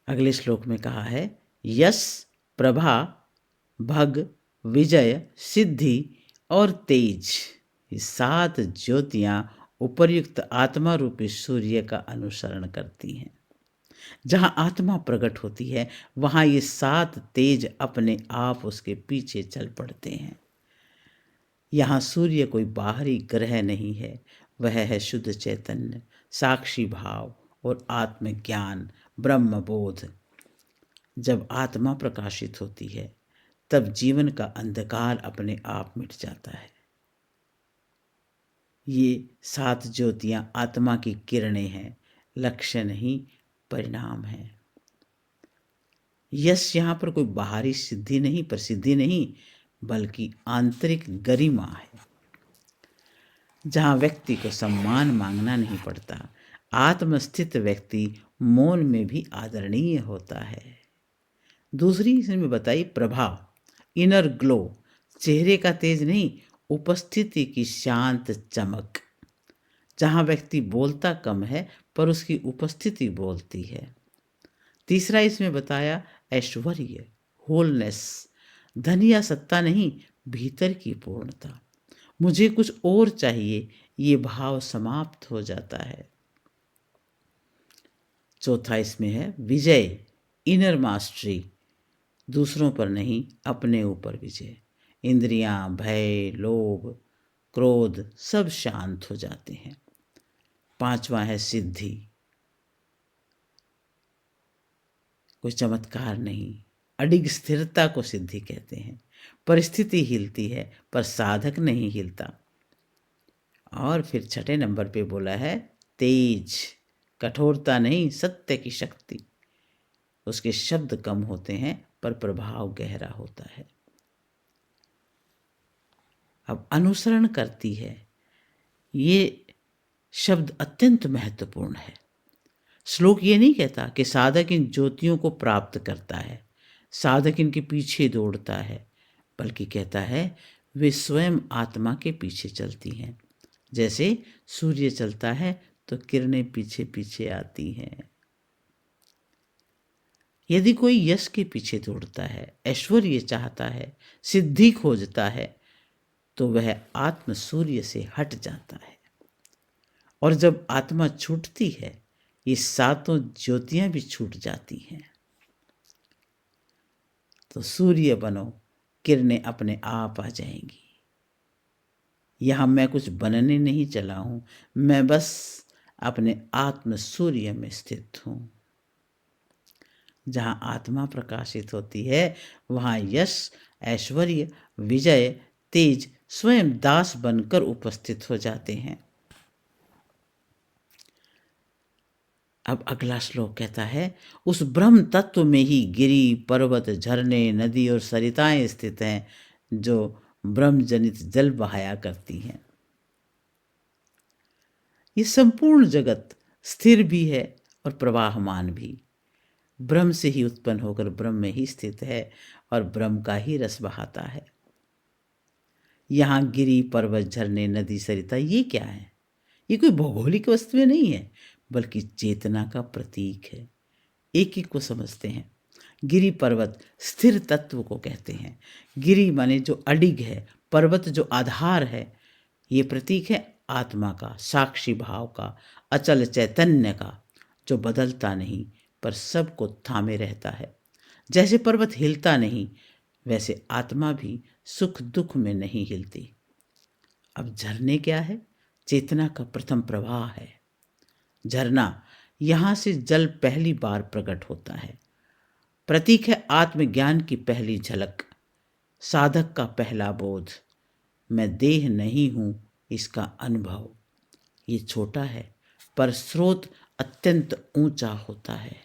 अगले श्लोक में कहा है यश, प्रभा, भग, विजय, सिद्धि और तेज, ये 7 ज्योतियां उपर्युक्त आत्मा रूपी सूर्य का अनुसरण करती हैं। जहां आत्मा प्रकट होती है वहां ये 7 तेज अपने आप उसके पीछे चल पड़ते हैं। यहाँ सूर्य कोई बाहरी ग्रह नहीं है, वह है शुद्ध चैतन्य, साक्षी भाव और आत्मज्ञान, ब्रह्म बोध। जब आत्मा प्रकाशित होती है तब जीवन का अंधकार अपने आप मिट जाता है। ये 7 ज्योतियां आत्मा की किरणें हैं, लक्ष्य नहीं, परिणाम है। यश यहाँ पर कोई बाहरी सिद्धि नहीं, प्रसिद्धि नहीं, बल्कि आंतरिक गरिमा है, जहाँ व्यक्ति को सम्मान मांगना नहीं पड़ता। आत्मस्थित व्यक्ति मौन में भी आदरणीय होता है। दूसरी इसमें बताई प्रभाव, इनर ग्लो, चेहरे का तेज नहीं, उपस्थिति की शांत चमक। जहाँ व्यक्ति बोलता कम है पर उसकी उपस्थिति बोलती है। तीसरा इसमें बताया ऐश्वर्य, होलनेस, धन या सत्ता नहीं, भीतर की पूर्णता। मुझे कुछ और चाहिए, ये भाव समाप्त हो जाता है। चौथा इसमें है विजय, इनर मास्टरी, दूसरों पर नहीं अपने ऊपर विजय। इंद्रियां, भय, लोभ, क्रोध सब शांत हो जाते हैं। पांचवा है सिद्धि, कोई चमत्कार नहीं, अडिग स्थिरता को सिद्धि कहते हैं। परिस्थिति हिलती है पर साधक नहीं हिलता। और फिर छठे नंबर पे बोला है तेज, कठोरता नहीं, सत्य की शक्ति। उसके शब्द कम होते हैं पर प्रभाव गहरा होता है। अब अनुसरण करती है, ये शब्द अत्यंत महत्वपूर्ण है। श्लोक ये नहीं कहता कि साधक इन ज्योतियों को प्राप्त करता है, साधक इनके पीछे दौड़ता है, बल्कि कहता है वे स्वयं आत्मा के पीछे चलती हैं। जैसे सूर्य चलता है तो किरणें पीछे पीछे आती हैं। यदि कोई यश के पीछे दौड़ता है, ऐश्वर्य चाहता है, सिद्धि खोजता है, तो वह आत्म सूर्य से हट जाता है। और जब आत्मा छूटती है, ये सातों ज्योतियां भी छूट जाती हैं। तो सूर्य बनो, किरणें अपने आप आ जाएंगी। यहां मैं कुछ बनने नहीं चला हूं, मैं बस अपने आत्म सूर्य में स्थित हूं। जहां आत्मा प्रकाशित होती है वहां यश, ऐश्वर्य, विजय, तेज स्वयं दास बनकर उपस्थित हो जाते हैं। अब अगला श्लोक कहता है उस ब्रह्म तत्व में ही गिरी, पर्वत, झरने, नदी और सरिताएं स्थित हैं जो ब्रह्म जनित जल बहाया करती हैं। ये संपूर्ण जगत स्थिर भी है और प्रवाहमान भी। ब्रह्म से ही उत्पन्न होकर ब्रह्म में ही स्थित है और ब्रह्म का ही रस बहाता है। यहाँ गिरी, पर्वत, झरने, नदी, सरिता ये क्या है? ये कोई भौगोलिक वस्तुएं नहीं है, बल्कि चेतना का प्रतीक है। एक एक को समझते हैं। गिरी पर्वत स्थिर तत्व को कहते हैं। गिरी माने जो अडिग है, पर्वत जो आधार है। ये प्रतीक है आत्मा का, साक्षी भाव का, अचल चैतन्य का, जो बदलता नहीं पर सबको थामे रहता है। जैसे पर्वत हिलता नहीं, वैसे आत्मा भी सुख दुख में नहीं हिलती। अब झरने क्या है? चेतना का प्रथम प्रवाह है। झरना, यहाँ से जल पहली बार प्रकट होता है। प्रतीक है आत्मज्ञान की पहली झलक, साधक का पहला बोध। मैं देह नहीं हूँ, इसका अनुभव। ये छोटा है पर स्रोत अत्यंत ऊंचा होता है।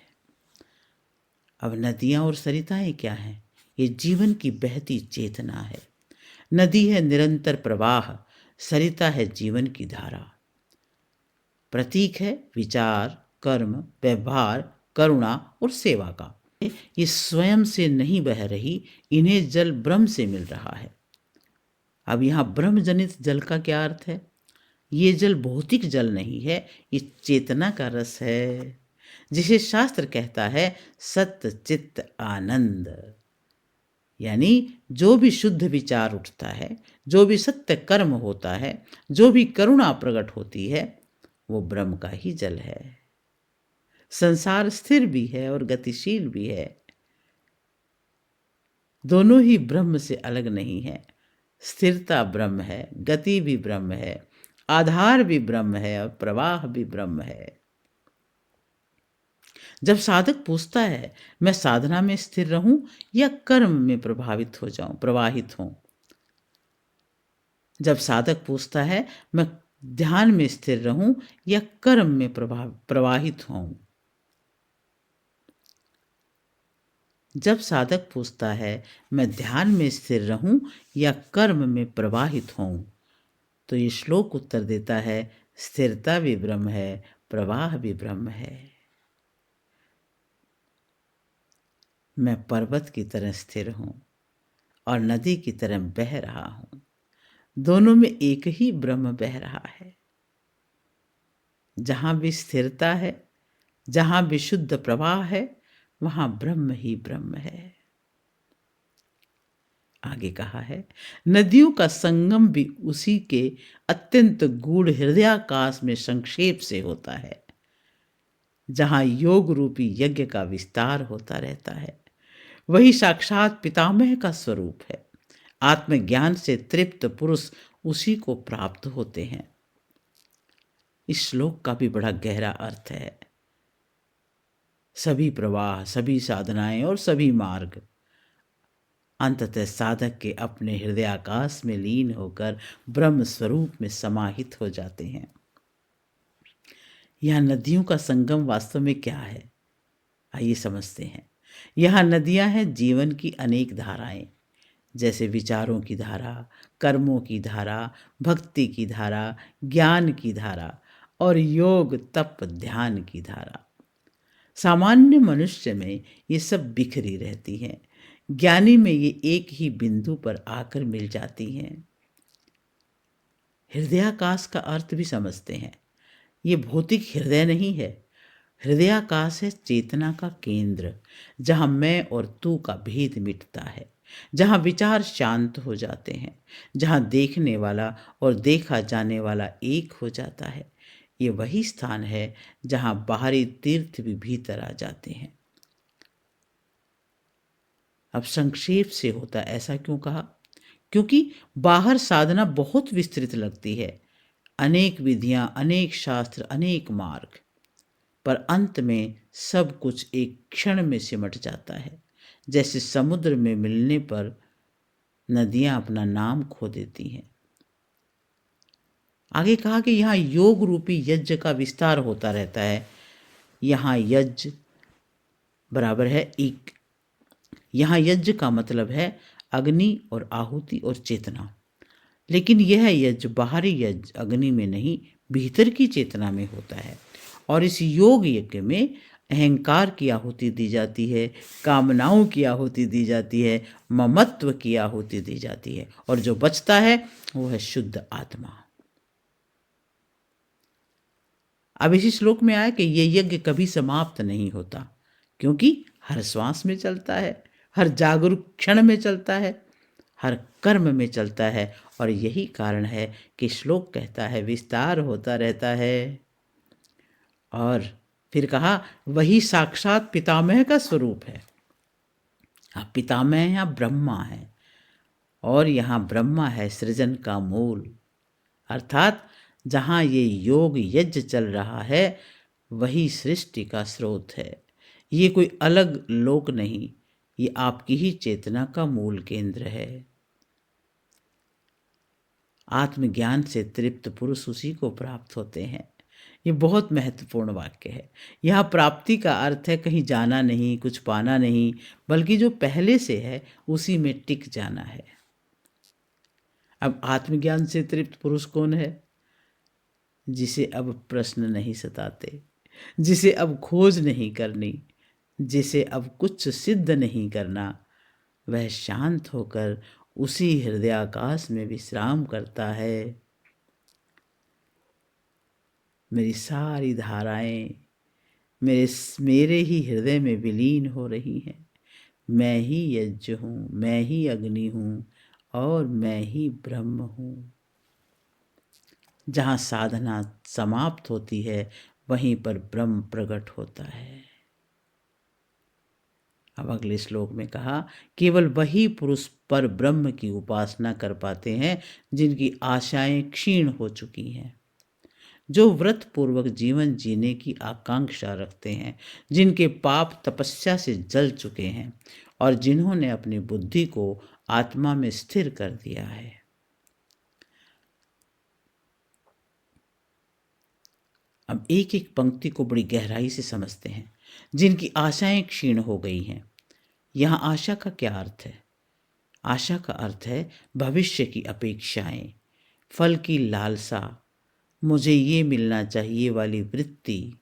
अब नदियाँ और सरिताएं क्या हैं? ये जीवन की बहती चेतना है। नदी है निरंतर प्रवाह, सरिता है जीवन की धारा। प्रतीक है विचार, कर्म, व्यवहार, करुणा और सेवा का। ये स्वयं से नहीं बह रही, इन्हें जल ब्रह्म से मिल रहा है। अब यहाँ ब्रह्म जनित जल का क्या अर्थ है? ये जल भौतिक जल नहीं है, ये चेतना का रस है, जिसे शास्त्र कहता है सत्य चित्त आनंद। यानी जो भी शुद्ध विचार उठता है, जो भी सत्य कर्म होता है, जो भी करुणा प्रकट होती है, वो ब्रह्म का ही जल है। संसार स्थिर भी है और गतिशील भी है। दोनों ही ब्रह्म से अलग नहीं है। स्थिरता ब्रह्म है, गति भी ब्रह्म है, आधार भी ब्रह्म है और प्रवाह भी ब्रह्म है। जब साधक पूछता है मैं साधना में स्थिर रहूं या कर्म में प्रवाहित हूं, जब साधक पूछता है मैं ध्यान में स्थिर रहूं या कर्म में प्रवाहित हूं, जब साधक पूछता है मैं ध्यान में स्थिर रहूं या कर्म में प्रवाहित हूं, तो ये श्लोक उत्तर देता है स्थिरता भी ब्रह्म है, प्रवाह भी ब्रह्म है। मैं पर्वत की तरह स्थिर हूं और नदी की तरह बह रहा हूं। दोनों में एक ही ब्रह्म बह रहा है। जहाँ भी स्थिरता है, जहाँ भी शुद्ध प्रवाह है, वहाँ ब्रह्म ही ब्रह्म है। आगे कहा है, नदियों का संगम भी उसी के अत्यंत गूढ़ हृदयाकाश में संक्षेप से होता है, जहाँ योग रूपी यज्ञ का विस्तार होता रहता है। वही साक्षात पितामह का स्वरूप है। आत्मज्ञान से तृप्त पुरुष उसी को प्राप्त होते हैं। इस श्लोक का भी बड़ा गहरा अर्थ है। सभी प्रवाह, सभी साधनाएं और सभी मार्ग अंततः साधक के अपने हृदयाकाश में लीन होकर ब्रह्म स्वरूप में समाहित हो जाते हैं। यह नदियों का संगम वास्तव में क्या है, आइए समझते हैं। यह नदियां हैं जीवन की अनेक धाराएं, जैसे विचारों की धारा, कर्मों की धारा, भक्ति की धारा, ज्ञान की धारा और योग तप ध्यान की धारा। सामान्य मनुष्य में ये सब बिखरी रहती हैं, ज्ञानी में ये एक ही बिंदु पर आकर मिल जाती हैं। हृदयाकाश का अर्थ भी समझते हैं। ये भौतिक हृदय नहीं है। हृदयाकाश है चेतना का केंद्र, जहाँ मैं और तू का भेद मिटता है, जहाँ विचार शांत हो जाते हैं, जहाँ देखने वाला और देखा जाने वाला एक हो जाता है। ये वही स्थान है जहाँ बाहरी तीर्थ भी भीतर आ जाते हैं। अब संक्षेप से होता, ऐसा क्यों कहा? क्योंकि बाहर साधना बहुत विस्तृत लगती है, अनेक विधियां, अनेक शास्त्र, अनेक मार्ग, पर अंत में सब कुछ एक क्षण में सिमट जाता है। जैसे समुद्र में मिलने पर नदियां अपना नाम खो देती हैं। आगे कहा कि यहाँ योग रूपी यज्ञ का विस्तार होता रहता है। यहाँ यज्ञ बराबर है एक, यहाँ यज्ञ का मतलब है अग्नि और आहुति और चेतना। लेकिन यह यज्ञ बाहरी यज्ञ अग्नि में नहीं, भीतर की चेतना में होता है। और इस योग यज्ञ में अहंकार की आहुति दी जाती है, कामनाओं की आहुति दी जाती है, ममत्व की आहुति दी जाती है, और जो बचता है वो है शुद्ध आत्मा। अब इसी श्लोक में आया कि ये यज्ञ कभी समाप्त नहीं होता, क्योंकि हर श्वास में चलता है, हर जागरूक क्षण में चलता है, हर कर्म में चलता है। और यही कारण है कि श्लोक कहता है विस्तार होता रहता है। और फिर कहा वही साक्षात पितामह का स्वरूप है। हाँ, पितामह यहाँ ब्रह्मा है, और यहाँ ब्रह्मा है सृजन का मूल, अर्थात जहाँ ये योग यज्ञ चल रहा है वही सृष्टि का स्रोत है। ये कोई अलग लोक नहीं, ये आपकी ही चेतना का मूल केंद्र है। आत्मज्ञान से तृप्त पुरुष उसी को प्राप्त होते हैं। ये बहुत महत्वपूर्ण वाक्य है। यह प्राप्ति का अर्थ है कहीं जाना नहीं, कुछ पाना नहीं, बल्कि जो पहले से है उसी में टिक जाना है। अब आत्मज्ञान से तृप्त पुरुष कौन है? जिसे अब प्रश्न नहीं सताते, जिसे अब खोज नहीं करनी, जिसे अब कुछ सिद्ध नहीं करना, वह शांत होकर उसी हृदयाकाश में विश्राम करता है। मेरी सारी धाराएं मेरे ही हृदय में विलीन हो रही हैं। मैं ही यज्ञ हूँ, मैं ही अग्नि हूँ, और मैं ही ब्रह्म हूँ। जहाँ साधना समाप्त होती है वहीं पर ब्रह्म प्रकट होता है। अब अगले श्लोक में कहा केवल वही पुरुष पर ब्रह्म की उपासना कर पाते हैं जिनकी आशाएं क्षीण हो चुकी हैं, जो व्रत पूर्वक जीवन जीने की आकांक्षा रखते हैं, जिनके पाप तपस्या से जल चुके हैं, और जिन्होंने अपनी बुद्धि को आत्मा में स्थिर कर दिया है। अब एक एक पंक्ति को बड़ी गहराई से समझते हैं। जिनकी आशाएं क्षीण हो गई हैं, यहाँ आशा का क्या अर्थ है? आशा का अर्थ है भविष्य की अपेक्षाएं, फल की लालसा, मुझे ये मिलना चाहिए वाली वृत्ति।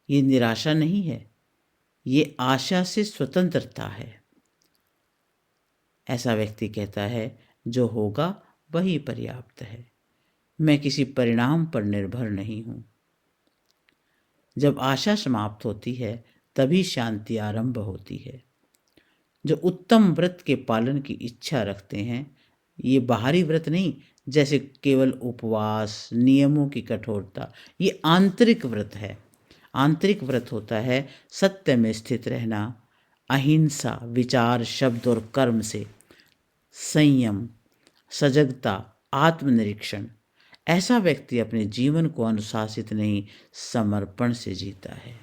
ये निराशा नहीं है, ये आशा से स्वतंत्रता है। ऐसा व्यक्ति कहता है जो होगा वही पर्याप्त है, मैं किसी परिणाम पर निर्भर नहीं हूँ। जब आशा समाप्त होती है तभी शांति आरंभ होती है। जो उत्तम व्रत के पालन की इच्छा रखते हैं, ये बाहरी व्रत नहीं, जैसे केवल उपवास, नियमों की कठोरता, ये आंतरिक व्रत है। आंतरिक व्रत होता है सत्य में स्थित रहना, अहिंसा विचार, शब्द और कर्म से, संयम, सजगता, आत्मनिरीक्षण। ऐसा व्यक्ति अपने जीवन को अनुशासित नहीं, समर्पण से जीता है।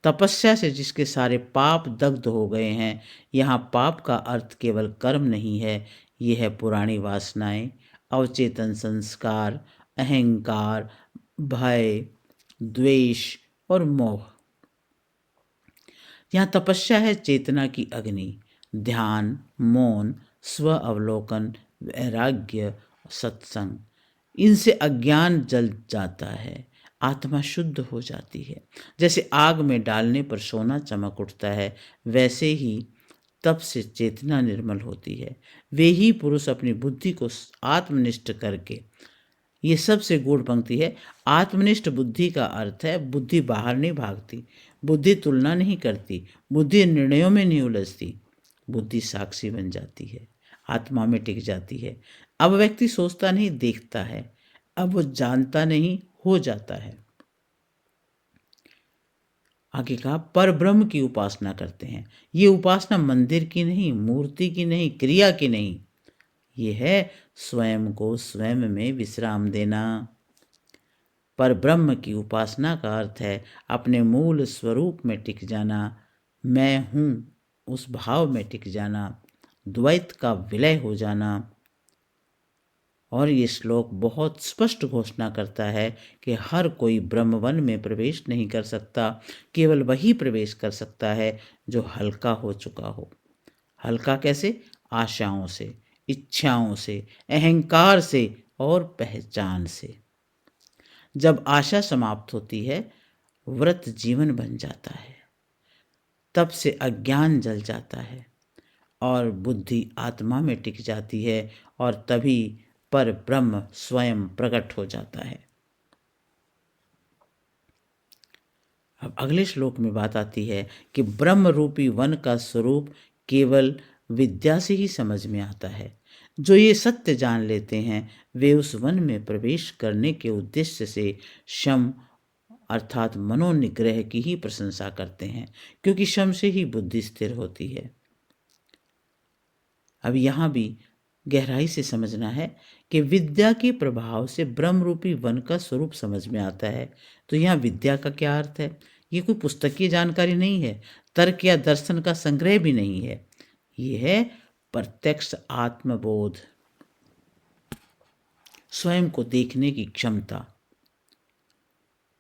तपस्या से जिसके सारे पाप दग्ध हो गए हैं, यहाँ पाप का अर्थ केवल कर्म नहीं है, ये है पुरानी वासनाएं, अवचेतन संस्कार, अहंकार, भय, द्वेष और मोह। यहाँ तपस्या है चेतना की अग्नि, ध्यान, मौन, स्व अवलोकन, वैराग्य, सत्संग। इनसे अज्ञान जल जाता है, आत्मा शुद्ध हो जाती है। जैसे आग में डालने पर सोना चमक उठता है, वैसे ही तप से चेतना निर्मल होती है। वे ही पुरुष अपनी बुद्धि को आत्मनिष्ठ करके, ये सबसे गूढ़ पंक्ति है। आत्मनिष्ठ बुद्धि का अर्थ है बुद्धि बाहर नहीं भागती, बुद्धि तुलना नहीं करती, बुद्धि निर्णयों में नहीं उलझती, बुद्धि साक्षी बन जाती है, आत्मा में टिक जाती है। अब व्यक्ति सोचता नहीं, देखता है। अब वो जानता नहीं, हो जाता है। आगे कहा पर ब्रह्म की उपासना करते हैं। ये उपासना मंदिर की नहीं, मूर्ति की नहीं, क्रिया की नहीं, ये है स्वयं को स्वयं में विश्राम देना। पर ब्रह्म की उपासना का अर्थ है अपने मूल स्वरूप में टिक जाना, मैं हूँ उस भाव में टिक जाना, द्वैत का विलय हो जाना। और ये श्लोक बहुत स्पष्ट घोषणा करता है कि हर कोई ब्रह्मवन में प्रवेश नहीं कर सकता, केवल वही प्रवेश कर सकता है जो हल्का हो चुका हो। हल्का कैसे? आशाओं से, इच्छाओं से, अहंकार से और पहचान से। जब आशा समाप्त होती है, व्रत जीवन बन जाता है, तब से अज्ञान जल जाता है और बुद्धि आत्मा में टिक जाती है, और तभी पर ब्रह्म स्वयं प्रकट हो जाता है। अब अगले श्लोक में बात आती है कि ब्रह्म रूपी वन का स्वरूप केवल विद्या से ही समझ में आता है। जो ये सत्य जान लेते हैं, वे उस वन में प्रवेश करने के उद्देश्य से शम अर्थात मनोनिग्रह की ही प्रशंसा करते हैं, क्योंकि शम से ही बुद्धि स्थिर होती है। अब यहाँ भी गहराई से समझना है कि विद्या के प्रभाव से ब्रह्म रूपी वन का स्वरूप समझ में आता है। तो यहाँ विद्या का क्या अर्थ है? ये कोई पुस्तकीय जानकारी नहीं है, तर्क या दर्शन का संग्रह भी नहीं है, ये है प्रत्यक्ष आत्मबोध, स्वयं को देखने की क्षमता।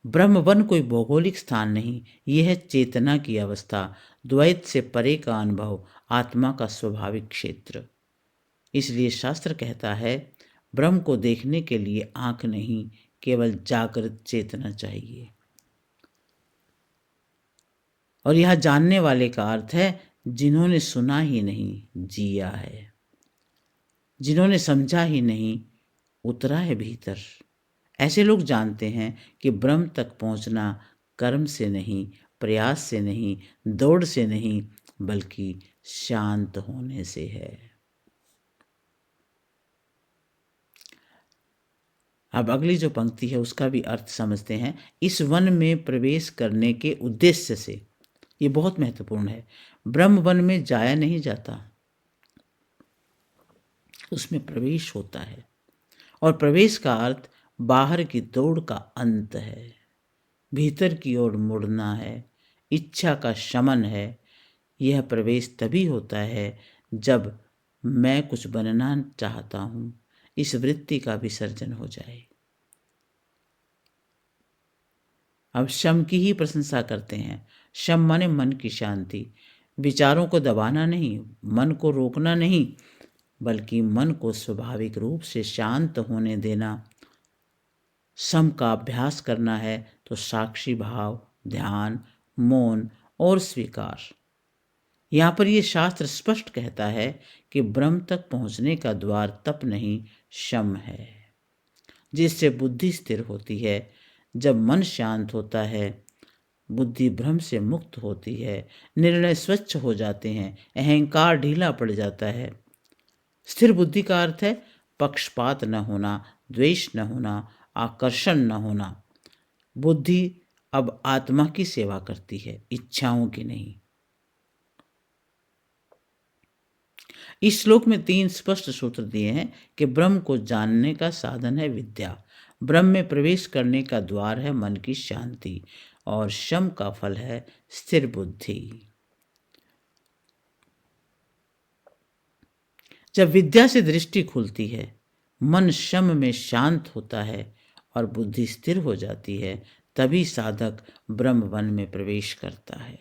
ब्रह्मवन कोई भौगोलिक स्थान नहीं, यह है चेतना की अवस्था, द्वैत से परे का अनुभव, आत्मा का स्वाभाविक क्षेत्र। इसलिए शास्त्र कहता है ब्रह्म को देखने के लिए आंख नहीं, केवल जागृत चेतना चाहिए। और यह जानने वाले का अर्थ है जिन्होंने सुना ही नहीं, जिया है, जिन्होंने समझा ही नहीं, उतरा है भीतर। ऐसे लोग जानते हैं कि ब्रह्म तक पहुंचना कर्म से नहीं, प्रयास से नहीं, दौड़ से नहीं, बल्कि शांत होने से है। अब अगली जो पंक्ति है उसका भी अर्थ समझते हैं। इस वन में प्रवेश करने के उद्देश्य से, ये बहुत महत्वपूर्ण है। ब्रह्म वन में जाया नहीं जाता, उसमें प्रवेश होता है, और प्रवेश का अर्थ बाहर की दौड़ का अंत है, भीतर की ओर मुड़ना है, इच्छा का शमन है। यह प्रवेश तभी होता है जब मैं कुछ बनना चाहता हूँ, इस वृत्ति का विसर्जन हो जाए। अब शम की ही प्रशंसा करते हैं। शम माने मन की शांति, विचारों को दबाना नहीं, मन को रोकना नहीं, बल्कि मन को स्वाभाविक रूप से शांत होने देना। सम का अभ्यास करना है तो साक्षी भाव, ध्यान, मौन और स्वीकार। यहाँ पर ये शास्त्र स्पष्ट कहता है कि ब्रह्म तक पहुँचने का द्वार तप नहीं, शम है, जिससे बुद्धि स्थिर होती है, जब मन शांत होता है, बुद्धि भ्रम से मुक्त होती है, निर्णय स्वच्छ हो जाते हैं, अहंकार ढीला पड़ जाता है। स्थिर बुद्धि का अर्थ है पक्षपात न होना, द्वेष न होना, आकर्षण न होना। बुद्धि अब आत्मा की सेवा करती है, इच्छाओं की नहीं। इस श्लोक में 3 स्पष्ट सूत्र दिए हैं कि ब्रह्म को जानने का साधन है विद्या, ब्रह्म में प्रवेश करने का द्वार है मन की शांति, और शम का फल है स्थिर बुद्धि। जब विद्या से दृष्टि खुलती है, मन शम में शांत होता है और बुद्धि स्थिर हो जाती है, तभी साधक ब्रह्म वन में प्रवेश करता है।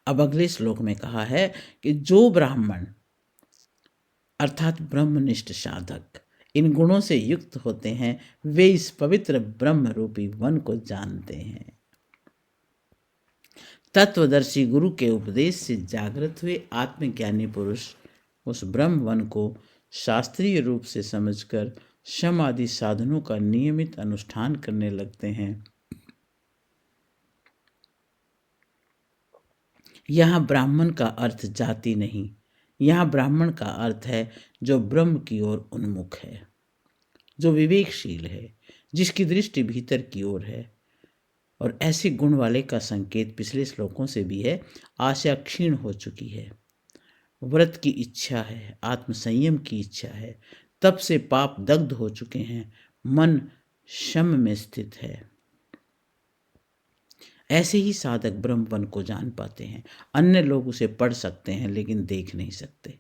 अब अगले श्लोक में कहा है कि जो ब्राह्मण अर्थात ब्रह्मनिष्ठ साधक इन गुणों से युक्त होते हैं, वे इस पवित्र ब्रह्म रूपी वन को जानते हैं। तत्वदर्शी गुरु के उपदेश से जागृत हुए आत्मज्ञानी पुरुष उस ब्रह्म वन को शास्त्रीय रूप से समझकर शम आदि साधनों का नियमित अनुष्ठान करने लगते हैं। यहाँ ब्राह्मण का अर्थ जाति नहीं, यहाँ ब्राह्मण का अर्थ है जो ब्रह्म की ओर उन्मुख है, जो विवेकशील है, जिसकी दृष्टि भीतर की ओर है। और ऐसे गुण वाले का संकेत पिछले श्लोकों से भी है। आशा क्षीण हो चुकी है, व्रत की इच्छा है, आत्मसंयम की इच्छा है, तब से पाप दग्ध हो चुके हैं, मन शम में स्थित है। ऐसे ही साधक ब्रह्म वन को जान पाते हैं। अन्य लोग उसे पढ़ सकते हैं लेकिन देख नहीं सकते।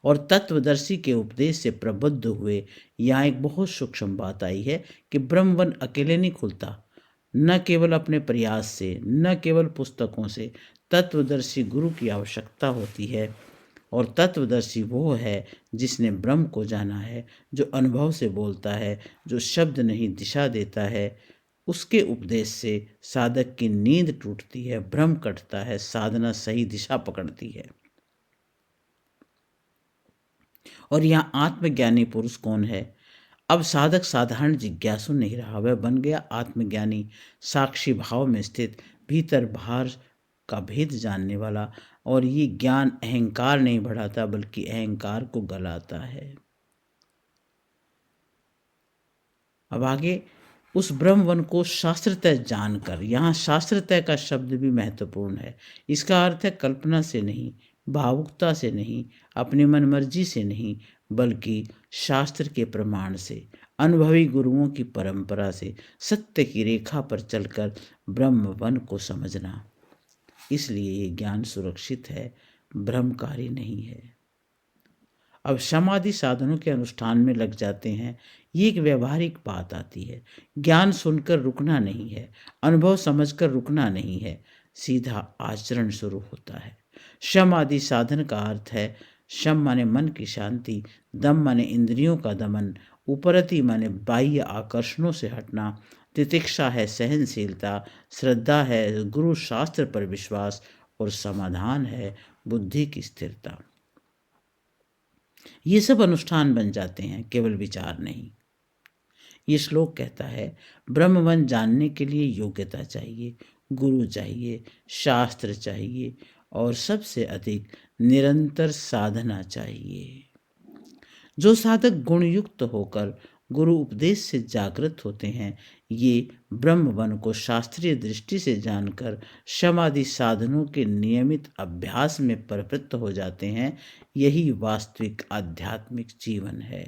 और तत्वदर्शी के उपदेश से प्रबुद्ध हुए यहाँ एक बहुत सूक्ष्म बात आई है कि ब्रह्म वन अकेले नहीं खुलता, न केवल अपने प्रयास से, न केवल पुस्तकों से। तत्वदर्शी गुरु की आवश्यकता होती है, और तत्वदर्शी वो है जिसने ब्रह्म को जाना है, जो अनुभव से बोलता है, जो शब्द नहीं दिशा देता है। उसके उपदेश से साधक की नींद टूटती है, भ्रम कटता है, साधना सही दिशा पकड़ती है। और यहाँ आत्मज्ञानी पुरुष कौन है? अब साधक साधारण जिज्ञासु नहीं रहा, वह बन गया आत्मज्ञानी, साक्षी भाव में स्थित, भीतर बाहर का भेद जानने वाला। और ये ज्ञान अहंकार नहीं बढ़ाता बल्कि अहंकार को गलाता है। अब आगे उस ब्रह्मवन को शास्त्रतः जानकर, यहाँ शास्त्रतः का शब्द भी महत्वपूर्ण है। इसका अर्थ है कल्पना से नहीं, भावुकता से नहीं, अपनी मनमर्जी से नहीं, बल्कि शास्त्र के प्रमाण से, अनुभवी गुरुओं की परंपरा से, सत्य की रेखा पर चलकर ब्रह्मवन को समझना। इसलिए ये ज्ञान सुरक्षित है, भ्रमकारी नहीं है। अब समाधि साधनों के अनुष्ठान में लग जाते हैं। ये एक व्यवहारिक बात आती है। ज्ञान सुनकर रुकना नहीं है, अनुभव समझकर रुकना नहीं है, सीधा आचरण शुरू होता है। शम आदि साधन का अर्थ है, शम माने मन की शांति, दम माने इंद्रियों का दमन, उपरति माने बाह्य आकर्षणों से हटना, तितिक्षा है सहनशीलता, श्रद्धा है गुरु शास्त्र पर विश्वास, और समाधान है बुद्धि की स्थिरता। ये सब अनुष्ठान बन जाते हैं, केवल विचार नहीं। ये श्लोक कहता है ब्रह्मवन जानने के लिए योग्यता चाहिए, गुरु चाहिए, शास्त्र चाहिए, और सबसे अधिक निरंतर साधना चाहिए। जो साधक गुणयुक्त होकर गुरु उपदेश से जागृत होते हैं, ये ब्रह्मवन को शास्त्रीय दृष्टि से जानकर समाधि साधनों के नियमित अभ्यास में प्रवृत्त हो जाते हैं। यही वास्तविक आध्यात्मिक जीवन है।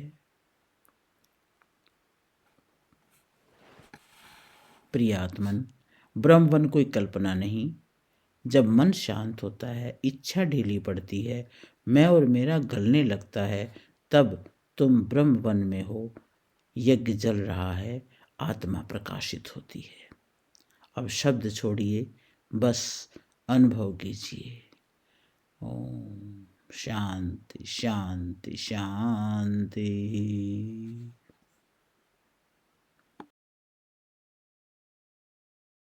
प्रियात्मन, ब्रह्मवन कोई कल्पना नहीं। जब मन शांत होता है, इच्छा ढीली पड़ती है, मैं और मेरा गलने लगता है, तब तुम ब्रह्मवन में हो। यज्ञ जल रहा है, आत्मा प्रकाशित होती है। अब शब्द छोड़िए, बस अनुभव कीजिए। ओम शांति शांति शांति।